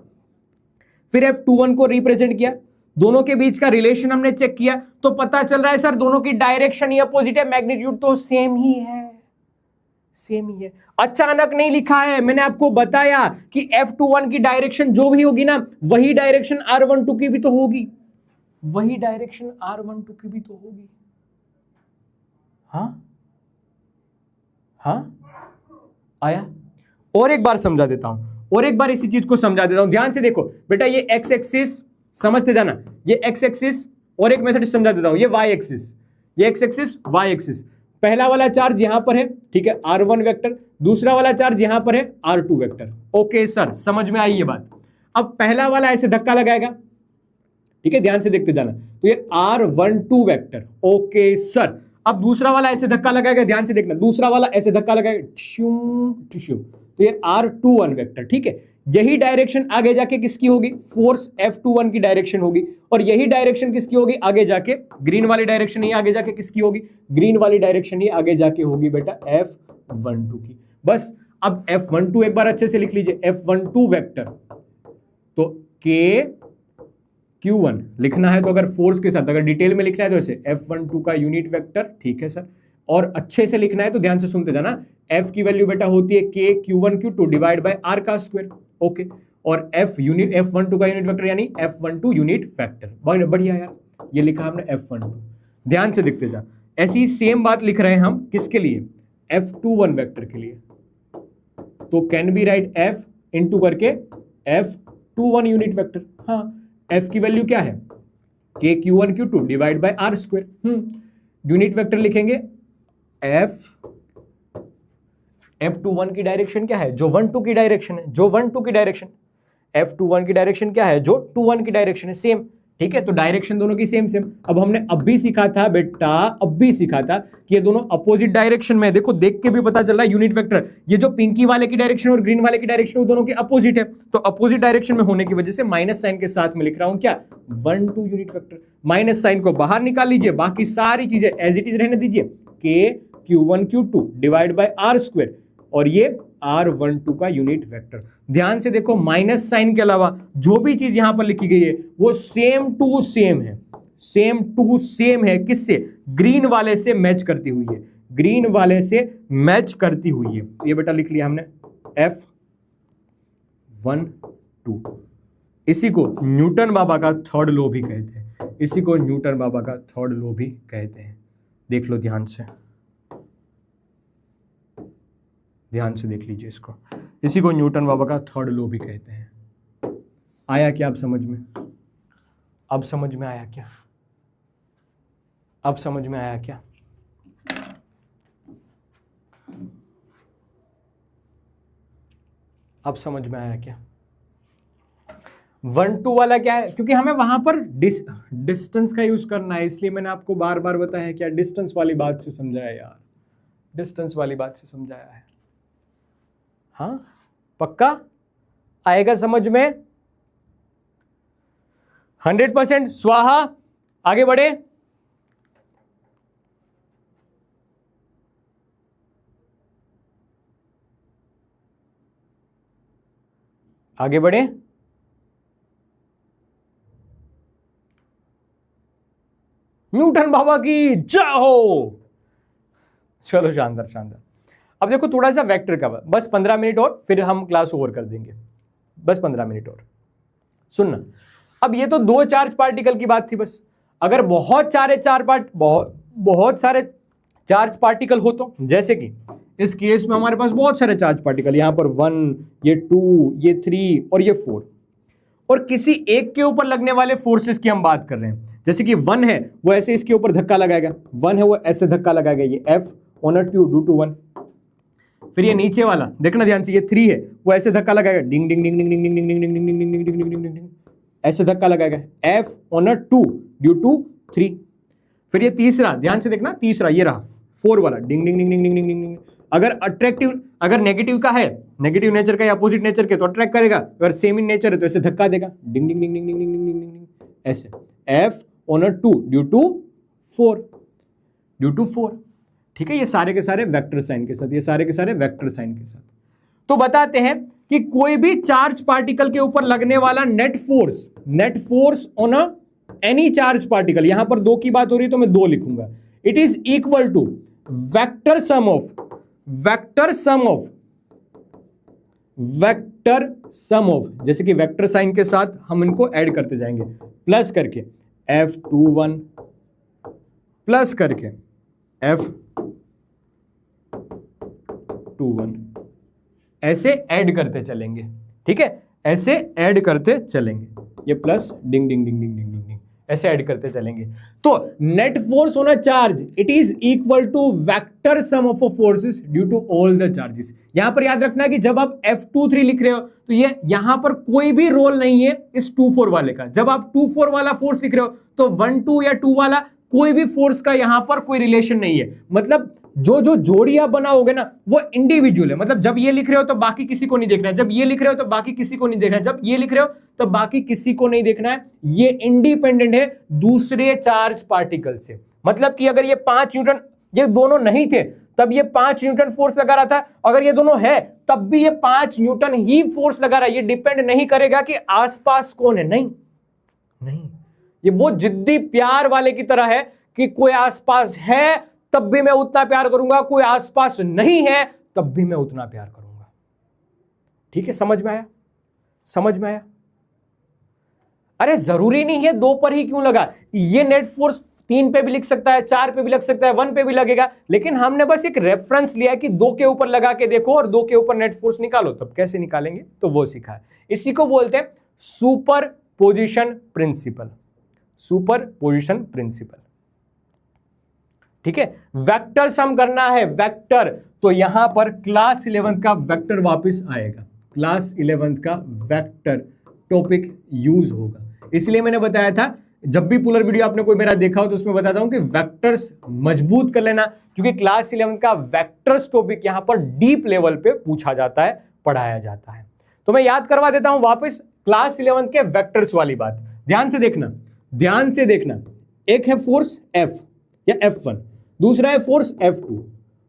A: फिर F21 को रिप्रेजेंट किया, दोनों के बीच का रिलेशन हमने चेक किया, तो पता चल रहा है सर दोनों की डायरेक्शन ही अपोजिट है, मैग्नीट्यूड तो सेम ही है, सेम ही है। अचानक नहीं लिखा है, मैंने आपको बताया कि F21 की डायरेक्शन जो भी होगी ना, वही डायरेक्शन R12 की भी तो होगी, वही डायरेक्शन R12 की भी तो होगी। हाँ आया? और एक बार समझा देता हूं, और एक बार इसी चीज को समझा देता हूं, ध्यान से देखो बेटा। ये एक्स एक्सिस समझते जाना, ये एक्स एक्सिस, और एक मेथड समझा देता हूं, ये वाई एक्सिस, ये एक्स एक्सिस वाई एक्सिस। पहला वाला चार्ज यहां पर है, ठीक है, R1 वेक्टर, दूसरा वाला चार्ज यहां पर है R2 वेक्टर। ओके सर, समझ में आई ये बात? अब पहला वाला ऐसे धक्का लगाएगा, ठीक है, ध्यान से देखते जाना, तो ये R12 वेक्टर, ओके सर। अब दूसरा वाला ऐसे धक्का लगाएगा, ध्यान से देखना, दूसरा वाला ऐसे धक्का लगाएगा, टिश्यू, तो ये R21 वेक्टर, ठीक है। यही डायरेक्शन आगे जाके किसकी होगी? फोर्स F21 की डायरेक्शन होगी, और यही डायरेक्शन किसकी होगी आगे जाके? ग्रीन वाली डायरेक्शन ही आगे जाके किसकी होगी? ग्रीन वाली डायरेक्शन ही आगे जाके होगी बेटा F12 की। बस अब F12 एक बार अच्छे से लिख लीजिए, F12 वेक्टर, तो Q1 लिखना है, तो अगर फोर्स के साथ अगर डिटेल में लिखना है तो ऐसे F12 का यूनिट वेक्टर, ठीक है सर। और अच्छे से लिखना है तो ध्यान से सुनते जाना, F की वैल्यू बेटा होती है K Q1 Q2 divide by R का स्क्वायर, ओके। और F12 का यूनिट वेक्टर यानी F12 यूनिट वेक्टर। बढ़िया यार, ये लिखा हमने F12। ध्यान से देखते जा, ऐसी सेम बात लिख रहे हैं हम किसके लिए? F21 वेक्टर के लिए। तो can be right F into करके F21 यूनिट वेक्टर। हाँ, F की वैल्यू क्या है? K Q1 Q2 divide by R square. Unit vector लिखेंगे F21 की डायरेक्शन क्या है? जो 1-2 की डायरेक्शन है, जो 1-2 की डायरेक्शन। F21 की डायरेक्शन क्या है? जो 2-1 की डायरेक्शन है, सेम, ठीक है। तो डायरेक्शन दोनों की सेम। अब हमने अभी सीखा था बेटा, अभी सीखा था कि ये दोनों अपोजिट डायरेक्शन में है। देखो, देख के भी पता चल रहा है यूनिट वेक्टर, ये जो पिंकी वाले की डायरेक्शन और ग्रीन वाले की डायरेक्शन वो दोनों के अपोजिट है। तो अपोजिट डायरेक्शन में होने की वजह से माइनस साइन के साथ में लिख रहा हूं क्या? 1-2 यूनिट वेक्टर। माइनस साइन को बाहर निकाल लीजिए, बाकी सारी चीजें एज इट इज रहने दीजिए। K Q1 Q2 divide by R square, और ये R12 का यूनिट वेक्टर। ध्यान से देखो, माइनस साइन के अलावा जो भी चीज यहां पर लिखी गई है वो सेम टू सेम है, सेम टू सेम है। किससे? ग्रीन वाले से मैच करती हुई है, ग्रीन वाले से मैच करती हुई है। तो ये बेटा लिख लिया हमने F1 2। इसी को न्यूटन बाबा का थर्ड लॉ भी कहते हैं, इसी को न्यूटन बाबा का थर्ड लॉ भी कहते हैं। देख लो ध्यान से, ध्यान से देख लीजिए इसको, इसी को न्यूटन बाबा का थर्ड लॉ भी कहते हैं। आया क्या अब समझ में? अब समझ में आया क्या? अब समझ में आया क्या? अब समझ में आया क्या? 1 2 वाला क्या है? क्योंकि हमें वहां पर डिस्टेंस का यूज करना है, इसलिए मैंने आपको बार बार बताया क्या, डिस्टेंस वाली बात से समझाया यार, डिस्टेंस वाली बात से समझाया है। हाँ पक्का आएगा समझ में? 100% स्वाहा। आगे बढ़े, आगे बढ़े। न्यूटन बाबा की जय हो। चलो शानदार शानदार। अब देखो थोड़ा सा वेक्टर का, बस 15 मिनट और फिर हम क्लास ओवर कर देंगे, बस 15 मिनट और सुनना। अब ये तो 2 चार्ज पार्टिकल की बात थी बस। अगर बहुत सारे चार्ज पार्टिकल हो तो, जैसे कि इस केस में हमारे पास बहुत सारे चार्ज पार्टिकल, यहां पर 1, ये 2, ये 3 और ये 4, और किसी एक के ऊपर लगने वाले फोर्सेस की हम बात कर रहे हैं। जैसे कि 1 है वो ऐसे इसके ऊपर धक्का लगाएगा, 1 है वो ऐसे धक्का लगाएगा, ये F on a 2 due to 1। फिर ये नीचे वाला देखना ध्यान से, ये 3 है वो ऐसे धक्का लगाएगा, डिंग डिंग डिंग डिंग डिंग डिंग डिंग डिंग डिंग डिंग डिंग डिंग डिंग डिंग डिंग, ऐसे धक्का लगाएगा, F on a 2 due to 3। फिर ये तीसरा ध्यान से देखना, तीसरा ये रहा 4 वाला, डिंग डिंग डिंग डिंग डिंग डिंग डिंग। अगर अट्रैक्टिव, अगर नेगेटिव का है, नेगेटिव नेचर का या अपोजिट नेचर के, तो अट्रैक्ट करेगा। अगर सेम इन नेचर है तो ऐसे धक्का देगा, डिंग डिंग डिंग डिंग डिंग डिंग डिंग डिंग, ऐसे F on a 2 due to 4, due to 4। ठीक है, ये सारे के सारे वेक्टर साइन के साथ, ये सारे के सारे वेक्टर साइन के साथ। तो बताते हैं कि कोई भी चार्ज पार्टिकल के ऊपर लगने वाला net force on a any charge particle, यहां पर 2 की बात हो रही है तो मैं 2 लिखूंगा, it is equal to vector sum of, जैसे कि वेक्टर साइन के साथ हम इनको ऐड करते जाएंगे, प्लस करके F21 प्लस करके F21, ऐसे ऐड करते चलेंगे। ठीक है, ऐसे ऐड करते चलेंगे, ये प्लस डिंग डिंग डिंग डिंग डिंग डिंग, ऐसे ऐड करते चलेंगे। तो net force on a charge it is equal to vector sum of forces due to all the charges. यहां पर याद रखना कि जब आप F23 लिख रहे हो तो ये यहां पर कोई भी रोल नहीं है इस 2-4 वाले का। जब आप 2-4 वाला फोर्स लिख रहे हो तो 1-2 या 2 वाला कोई भी फोर्स का यहां पर कोई रिलेशन नहीं है। मतलब जो जो जोड़ी आप बनाओगे ना वो इंडिविजुअल है। मतलब जब ये लिख रहे हो तो बाकी किसी को नहीं देखना है, जब ये लिख रहे हो तो बाकी किसी को नहीं देखना है, जब ये लिख रहे हो तो बाकी किसी को नहीं देखना है। ये इंडिपेंडेंट है दूसरे चार्ज पार्टिकल से। मतलब कि अगर ये 5 न्यूटन, ये दोनों नहीं थे तब ये 5 न्यूटन फोर्स लगा रहा था, अगर ये दोनों है तब भी ये 5 न्यूटन ही फोर्स लगा रहा है। ये डिपेंड नहीं करेगा कि आसपास कौन है, नहीं नहीं, ये वो जिद्दी प्यार वाले की तरह है कि कोई आसपास है तब भी मैं उतना प्यार करूंगा, कोई आसपास नहीं है तब भी मैं उतना प्यार करूंगा। ठीक है, समझ में आया? समझ में आया? अरे जरूरी नहीं है 2 पर ही क्यों लगा, ये नेट फोर्स 3 पे भी लिख सकता है, 4 पे भी लग सकता है, 1 पे भी लगेगा, लेकिन हमने बस एक रेफरेंस लिया कि 2 के ऊपर लगा के देखो और 2 के ऊपर नेट फोर्स निकालो। तब कैसे निकालेंगे तो वो सीखा है। इसी को बोलते हैं superposition principle, superposition principle. ठीक है, वेक्टर सम करना है, वेक्टर, तो यहां पर क्लास 11 का वेक्टर वापस आएगा, क्लास 11 का वेक्टर टॉपिक यूज होगा। इसलिए मैंने बताया था जब भी पुलर वीडियो आपने कोई मेरा देखा हो तो उसमें बताता हूं कि वेक्टर्स मजबूत कर लेना, क्योंकि क्लास 11 का वेक्टर्स टॉपिक यहां पर डीप लेवल पे पूछा जाता है, पढ़ाया जाता है। तो मैं याद करवा देता हूं वापस क्लास 11 के वेक्टर्स वाली बात। ध्यान से देखना, ध्यान से देखना। एक है फोर्स F या F1, दूसरा है फोर्स F2,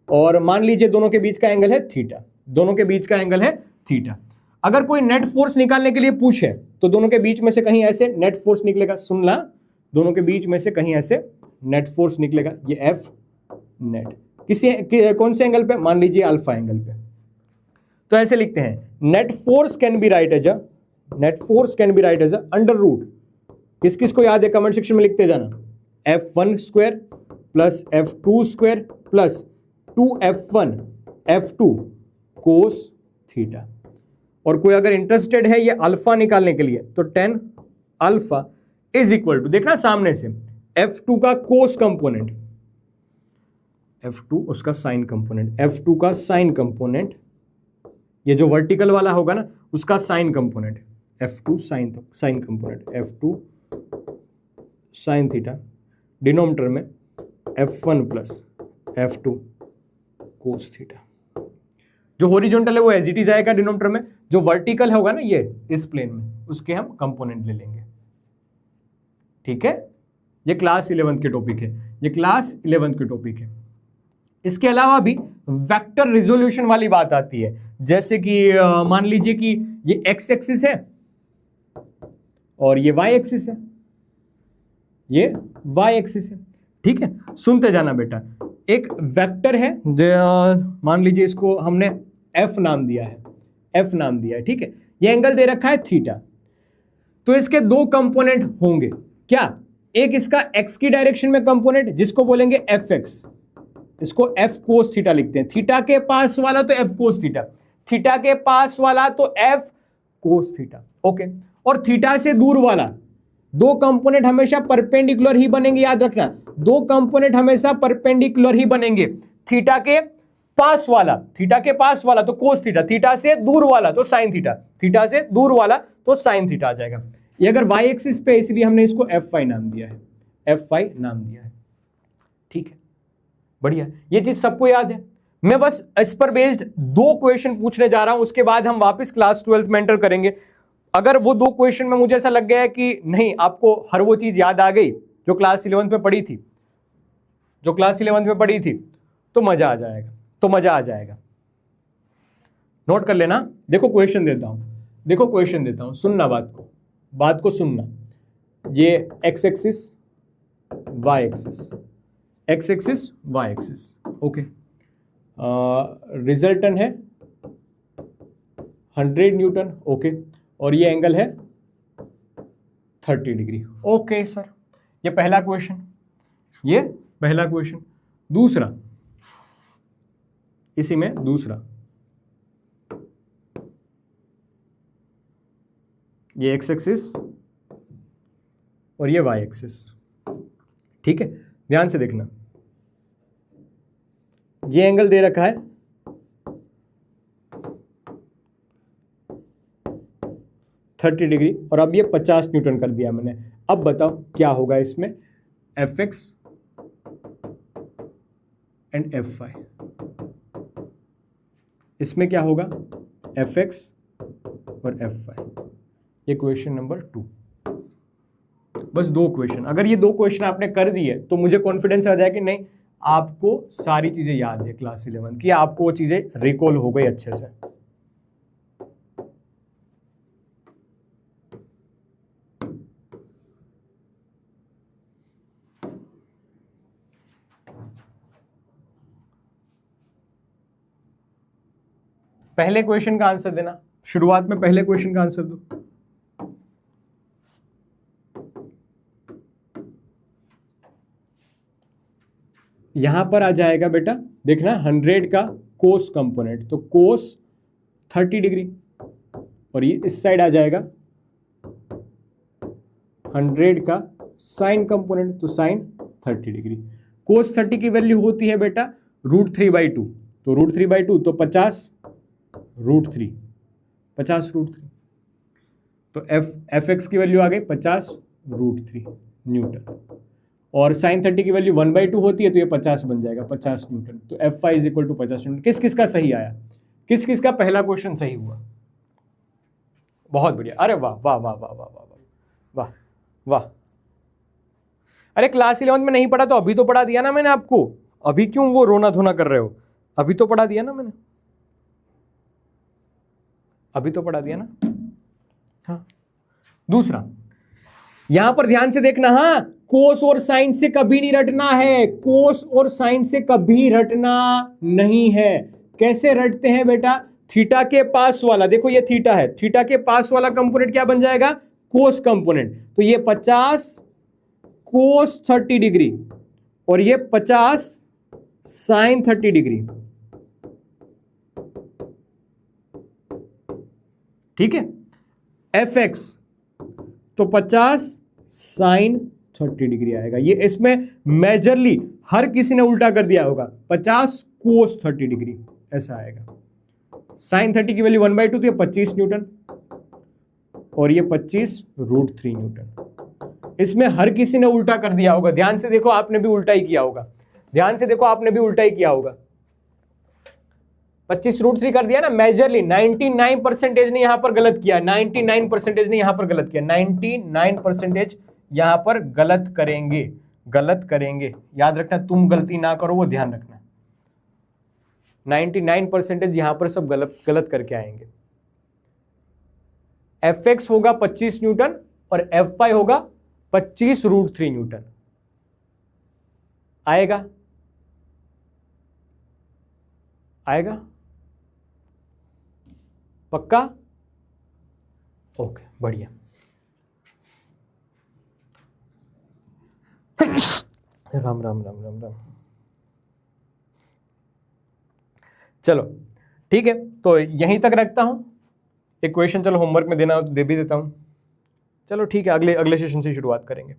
A: और मान लीजिए दोनों के बीच का एंगल है थीटा, दोनों के बीच का एंगल है थीटा। अगर कोई नेट फोर्स निकालने के लिए पूछे तो दोनों के बीच में से कहीं ऐसे नेट फोर्स निकलेगा, सुन ला, दोनों के बीच में से कहीं ऐसे नेट फोर्स निकलेगा, ये F नेट, कौन से एंगल पे, मान लीजिए अल्फा एंगल पे। तो ऐसे लिखते हैं, net force can be write as a under root, किस किस को याद है कमेंट सेक्शन में लिखते जाना, F1 square plus F2 square plus 2F1 F2 cos theta. और कोई अगर इंटरेस्टेड है ये अल्फा निकालने के लिए तो 10 अल्फा इज इक्वल टू, देखना सामने से, F2 का कोस कंपोनेंट, F2 उसका साइन कंपोनेंट, F2 का साइन कंपोनेंट, ये जो वर्टिकल वाला होगा ना उसका sign component, F2 sign component, F2 sine theta, denominator में F1 plus F2 cos theta. जो हॉरिजॉन्टल है वो एज इट इज आएगा डिनोमिनेटर में, जो वर्टिकल होगा ना ये इस प्लेन में, उसके हम कंपोनेंट ले लेंगे। ठीक है, ये क्लास 11th के टॉपिक है, ये क्लास 11th के टॉपिक है। इसके अलावा भी वेक्टर रिजोल्यूशन वाली बात आती है, जैसे कि मान लीजिए कि ये एक्स एक्सिस है और ये वाई एक्सिस है, ये वाई एक्सिस है। ठीक है, सुनते जाना बेटा, एक वेक्टर है, मान लीजिए इसको हमने एफ नाम दिया है, ठीक है, ये एंगल दे रखा है थीटा। तो इसके दो कंपोनेंट होंगे, क्या, एक इसका एक्स की डायरेक्शन में कंपोनेंट जिसको बोलेंगे एफ एक्स, इसको एफ कोस थीटा लिखते हैं, थीटा के पास वाला तो एफ कोस थीटा, थीटा के पास वाला तो एफ कोस थीटा। ओके, और थीटा से दूर वाला दो कंपोनेंट हमेशा परपेंडिकुलर ही बनेंगे, याद रखना, दो कंपोनेंट हमेशा परपेंडिकुलर ही बनेंगे। थीटा के पास वाला तो कोस थीटा, थीटा से दूर वाला तो साइन थीटा, थीटा से दूर वाला तो साइन थीटा आ जाएगा। ये अगर वाई एक्सिस पे, इसलिए हमने इसको एफ फाई नाम दिया है, ठीक है, बढ़िया, ये चीज सबको याद है। मैं बस इस पर बेस्ड दो क्वेश्चन पूछने जा रहा हूं, उसके बाद हम वापस क्लास 12th में एंटर करेंगे। अगर वो दो क्वेश्चन में मुझे ऐसा लग गया है कि नहीं आपको हर वो चीज याद आ गई जो क्लास 11th में पढ़ी थी, तो मजा आ जाएगा, नोट कर लेना। देखो क्वेश्चन देता हूं, सुनना बात को सुनना। ये X axis Y axis, okay, resultant है 100 न्यूटन, ओके, और ये एंगल है 30 डिग्री। ओके सर, ये पहला क्वेश्चन। दूसरा, इसी में दूसरा, ये एक्स एक्सिस और ये वाई एक्सिस, ठीक है, ध्यान से देखना, ये एंगल दे रखा है 30 डिग्री और अब ये 50 न्यूटन कर दिया मैंने। अब बताओ क्या होगा इसमें, F X and F phi, इसमें क्या होगा, एफ एक्स और एफ फाई। ये क्वेश्चन नंबर 2, बस दो क्वेश्चन। अगर ये दो क्वेश्चन आपने कर दिए तो मुझे कॉन्फिडेंस आ जाए कि नहीं आपको सारी चीजें याद है क्लास 11 की, आपको वो चीजें रिकॉल हो गई अच्छे से। पहले क्वेश्चन का आंसर देना, शुरुआत में पहले क्वेश्चन का आंसर दो। यहां पर आ जाएगा बेटा, देखना 100 का कोस कंपोनेंट तो कोस 30 डिग्री, और ये इस साइड आ जाएगा 100 का साइन कंपोनेंट तो साइन 30 डिग्री। कोस 30 की वैल्यू होती है बेटा √3/2, तो √3/2 तो 50√3, तो एफ एक्स की वैल्यू आ गई 50√3 न्यूटन, और साइन 30 की वैल्यू 1/2 होती है तो ये 50 बन जाएगा, 50 न्यूटन। तो F Y is equal to 50 newton. किस किस का सही आया, किस किस का पहला क्वेश्चन सही हुआ, बहुत बढ़िया, अरे वाह वाह वाह वाह वाह वाह वाह वाह। अरे क्लास 11 में नहीं पढ़ा तो अभी तो पढ़ा दिया ना मैंने आपको, अभी क्यों वो रोना धोना कर रहे हो, अभी तो पढ़ा दिया ना मैंने, अभी तो पढ़ा दिया ना। हाँ, दूसरा, यहां पर ध्यान से देखना, हाँ कोस और साइन से कभी नहीं रटना है, कोस और साइन से कभी रटना नहीं है। कैसे रटते हैं बेटा? थीटा के पास वाला, देखो ये थीटा है, थीटा के पास वाला कंपोनेंट क्या बन जाएगा? कोस कंपोनेंट। तो ये 50 कोस 30 डिग्री और ये 50 साइन 30 डिग्री। ठीक है, एफ एक्स तो 50 साइन 30 डिग्री आएगा। ये इसमें मेजरली हर किसी ने उल्टा कर दिया होगा, 50 कोस 30 डिग्री ऐसा आएगा। साइन 30 की वैल्यू 1/2 तो ये 25 न्यूटन और ये 25√3 न्यूटन। इसमें हर किसी ने उल्टा कर दिया होगा। ध्यान से देखो, आपने भी उल्टा ही किया होगा। ध्यान से देखो, आपने भी उल्टा ही किया होगा। 25√3 कर दिया ना मेजरली। 99% ने यहां पर गलत किया, 99% ने यहां पर गलत किया, 99% यहां पर गलत करेंगे, गलत करेंगे। याद रखना, तुम गलती ना करो, वो ध्यान रखना। 99% यहां पर सब गलत करके आएंगे। एफ एक्स होगा 25 न्यूटन और एफ वाई होगा 25√3 न्यूटन। आएगा? आएगा? पक्का? ओके, बढ़िया। राम राम राम राम राम। चलो ठीक है, तो यहीं तक रखता हूं। एक क्वेश्चन चलो होमवर्क में देना हो तो दे भी देता हूं। चलो ठीक है, अगले सेशन से शुरुआत करेंगे।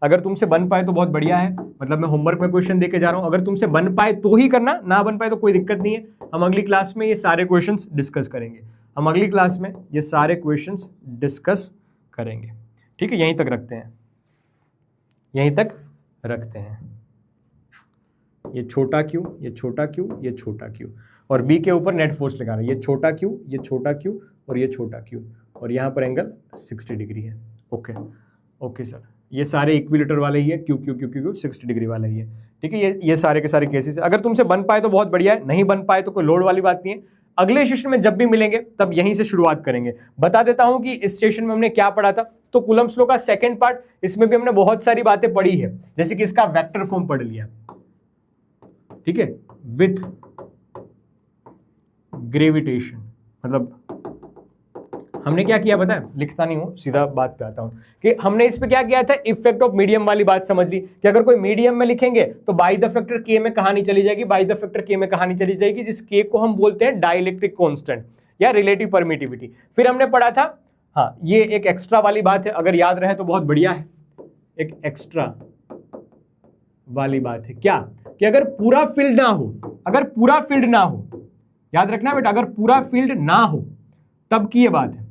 A: अगर तुमसे बन पाए तो बहुत बढ़िया है, मतलब मैं होमवर्क में क्वेश्चन देके जा रहा हूं। अगर तुमसे बन पाए तो ही करना, ना बन पाए तो कोई दिक्कत नहीं है। हम अगली क्लास में ये सारे क्वेश्चंस डिस्कस करेंगे। हम अगली क्लास में ये सारे क्वेश्चंस डिस्कस करेंगे। ठीक है, यहीं तक रखते हैं, यहीं तक रखते हैं। ये छोटा क्यू, ये छोटा क्यू, ये छोटा क्यू और बी के ऊपर नेट फोर्स लगाना। ये छोटा क्यू, ये छोटा क्यू और ये छोटा क्यू और यहाँ पर एंगल 60 डिग्री है। ओके ओके सर, ये सारे इक्विलेटर वाले ही है, Q Q Q Q 60 degree वाला ही है। ठीक है, ये सारे के सारे केसेस। अगर तुमसे बन पाए तो बहुत बढ़िया है, नहीं बन पाए तो कोई लोड वाली बात नहीं है। अगले सेशन में जब भी मिलेंगे तब यहीं से शुरुआत करेंगे। बता देता हूं कि इस सेशन में हमने क्या पढ़ा था। तो कूलम्ब्स लॉ का सेकंड पार्ट, इसमें भी हमने बहुत सारी बातें पढ़ी है, जैसे कि इसका वेक्टर फॉर्म पढ़ लिया। ठीक है, विथ ग्रेविटेशन, मतलब हमने क्या किया पता है? लिखता नहीं हूं, सीधा बात पे आता हूं कि हमने इस पे क्या किया था, इफेक्ट ऑफ मीडियम वाली बात समझ ली कि अगर कोई मीडियम में लिखेंगे तो बाय द फैक्टर के में कहानी चली जाएगी, बाय द फैक्टर के में कहानी चली जाएगी, जिस के को हम बोलते हैं डाइलेक्ट्रिक कांस्टेंट या रिलेटिव परमिटिविटी। फिर हमने पढ़ा था, हाँ ये एक एक्स्ट्रा वाली बात है, अगर याद रहे तो बहुत बढ़िया है। एक एक्स्ट्रा वाली बात है क्या, कि अगर पूरा फील्ड ना हो, अगर पूरा फील्ड ना हो, याद रखना बेटा, अगर पूरा फील्ड ना हो तब की ये बात है,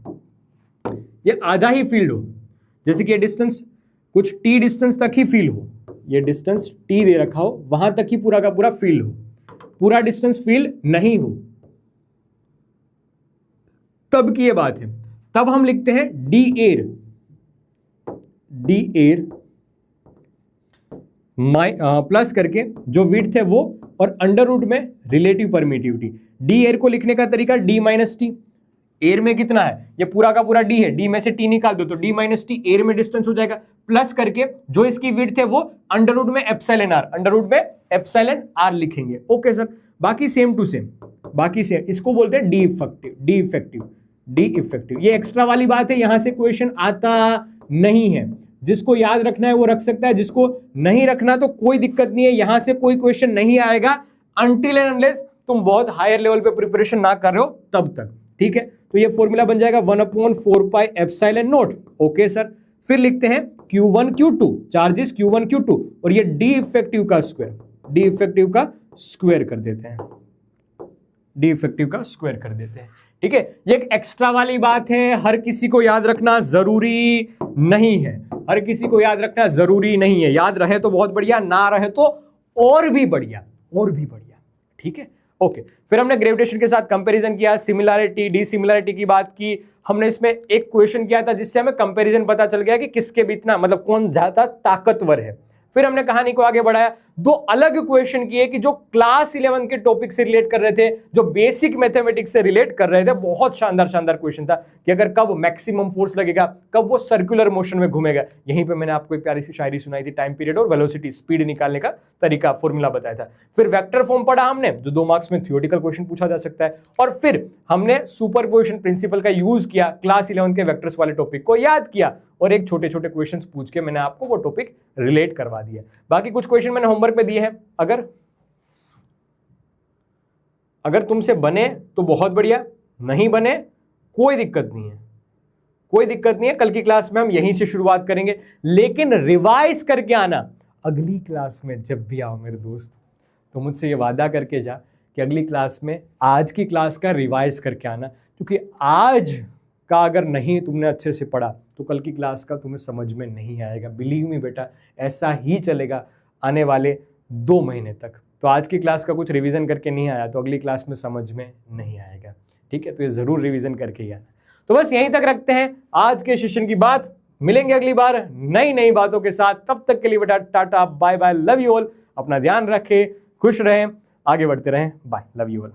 A: ये आधा ही फील्ड हो, जैसे कि ये डिस्टेंस कुछ t डिस्टेंस तक ही फील्ड हो, ये डिस्टेंस t दे रखा हो, वहां तक ही पूरा का पूरा फील्ड हो, पूरा डिस्टेंस फील्ड नहीं हो, तब की ये बात है। तब हम लिखते हैं डी एयर प्लस करके जो विड्थ है वो और अंडर रूट में रिलेटिव परमिटिविटी। डी एयर को लिखने का तरीका डी माइनस टी। एयर में कितना है, ये पूरा का पूरा डी है, डी में से टी निकाल दो तो डी माइनस टी एयर में डिस्टेंस हो जाएगा, प्लस करके जो इसकी विड्थ है वो अंडर रूट में एप्सिलॉन आर, अंडर रूट में एप्सिलॉन आर लिखेंगे। ओके सर, बाकी सेम टू सेम, बाकी सेम, इसको बोलते हैं D effective, D effective, D effective. ये एक्स्ट्रा वाली बात है, यहां से क्वेश्चन आता नहीं है, जिसको याद रखना है वो रख सकता है, जिसको नहीं रखना तो कोई दिक्कत नहीं है, यहां से कोई क्वेश्चन नहीं आएगा अनटिल एंड अनलेस तुम बहुत हायर लेवल पे प्रिपरेशन ना कर रहे हो तब तक। ठीक है, तो ये फॉर्मूला बन जाएगा 1/4 pi epsilon not. Okay sir, फिर लिखते हैं Q1 Q2, charges Q1 Q2 और ये डी इफेक्टिव का स्क्वायर, डी इफेक्टिव का स्क्वायर कर देते हैं, डी इफेक्टिव का स्क्वायर कर देते हैं। ठीक है, ये एक एक्स्ट्रा वाली बात है, हर किसी को याद रखना जरूरी नहीं है, हर किसी को याद रखना जरूरी नहीं है। याद रहे तो बहुत बढ़िया, ना रहे तो और भी बढ़िया, और भी बढ़िया। ठीक है, ओके। फिर हमने ग्रेविटेशन के साथ कंपैरिजन किया, सिमिलैरिटी डिसिमिलैरिटी की बात की हमने। इसमें एक क्वेश्चन किया था जिससे हमें कंपैरिजन पता चल गया कि किसके भी इतना, मतलब कौन ज्यादा ताकतवर है। फिर हमने कहानी को आगे बढ़ाया, दो अलग क्वेश्चन किए कि जो क्लास 11 के टॉपिक से रिलेट कर रहे थे, जो बेसिक मैथमेटिक्स से रिलेट कर रहे थे। बहुत शानदार शानदार क्वेश्चन था कि अगर कब मैक्सिमम फोर्स लगेगा, कब वो सर्कुलर मोशन में घूमेगा। यहीं पे मैंने आपको एक प्यारी सी शायरी सुनाई थी, टाइम पीरियड और वेलोसिटी, स्पीड निकालने का तरीका, फॉर्मूला बताया था। फिर वेक्टर फॉर्म पढ़ा हमने, जो 2 मार्क्स में थ्योरेटिकल क्वेश्चन पूछा जा सकता है। और फिर हमने सुपरपोजिशन प्रिंसिपल का यूज किया, क्लास 11 के वेक्टर्स वाले टॉपिक को याद किया और एक छोटे छोटे क्वेश्चंस पूछ के मैंने आपको वो टॉपिक रिलेट करवा दिया। बाकी कुछ क्वेश्चन मैंने होमवर्क में दिए हैं, अगर तुमसे बने तो बहुत बढ़िया, नहीं बने कोई दिक्कत नहीं है, कोई दिक्कत नहीं है। कल की क्लास में हम यहीं से शुरुआत करेंगे, लेकिन रिवाइज करके आना अगली क्लास में। जब भी आओ मेरे दोस्त, तो मुझसे ये वादा करके जा कि अगली क्लास में आज की क्लास का रिवाइज करके आना, क्योंकि आज का अगर नहीं तुमने अच्छे से पढ़ा तो कल की क्लास का तुम्हें समझ में नहीं आएगा। बिलीव मी बेटा, ऐसा ही चलेगा आने वाले 2 महीने तक। तो आज की क्लास का कुछ रिवीजन करके नहीं आया तो अगली क्लास में समझ में नहीं आएगा, ठीक है? तो ये जरूर रिवीजन करके ही आना। तो बस यहीं तक रखते हैं आज के सेशन की बात, मिलेंगे अगली बार नई नई बातों के साथ। तब तक के लिए बेटा टाटा bye bye, love you all, अपना ध्यान रखें, खुश रहें, आगे बढ़ते रहें, बाय, लव यू ऑल।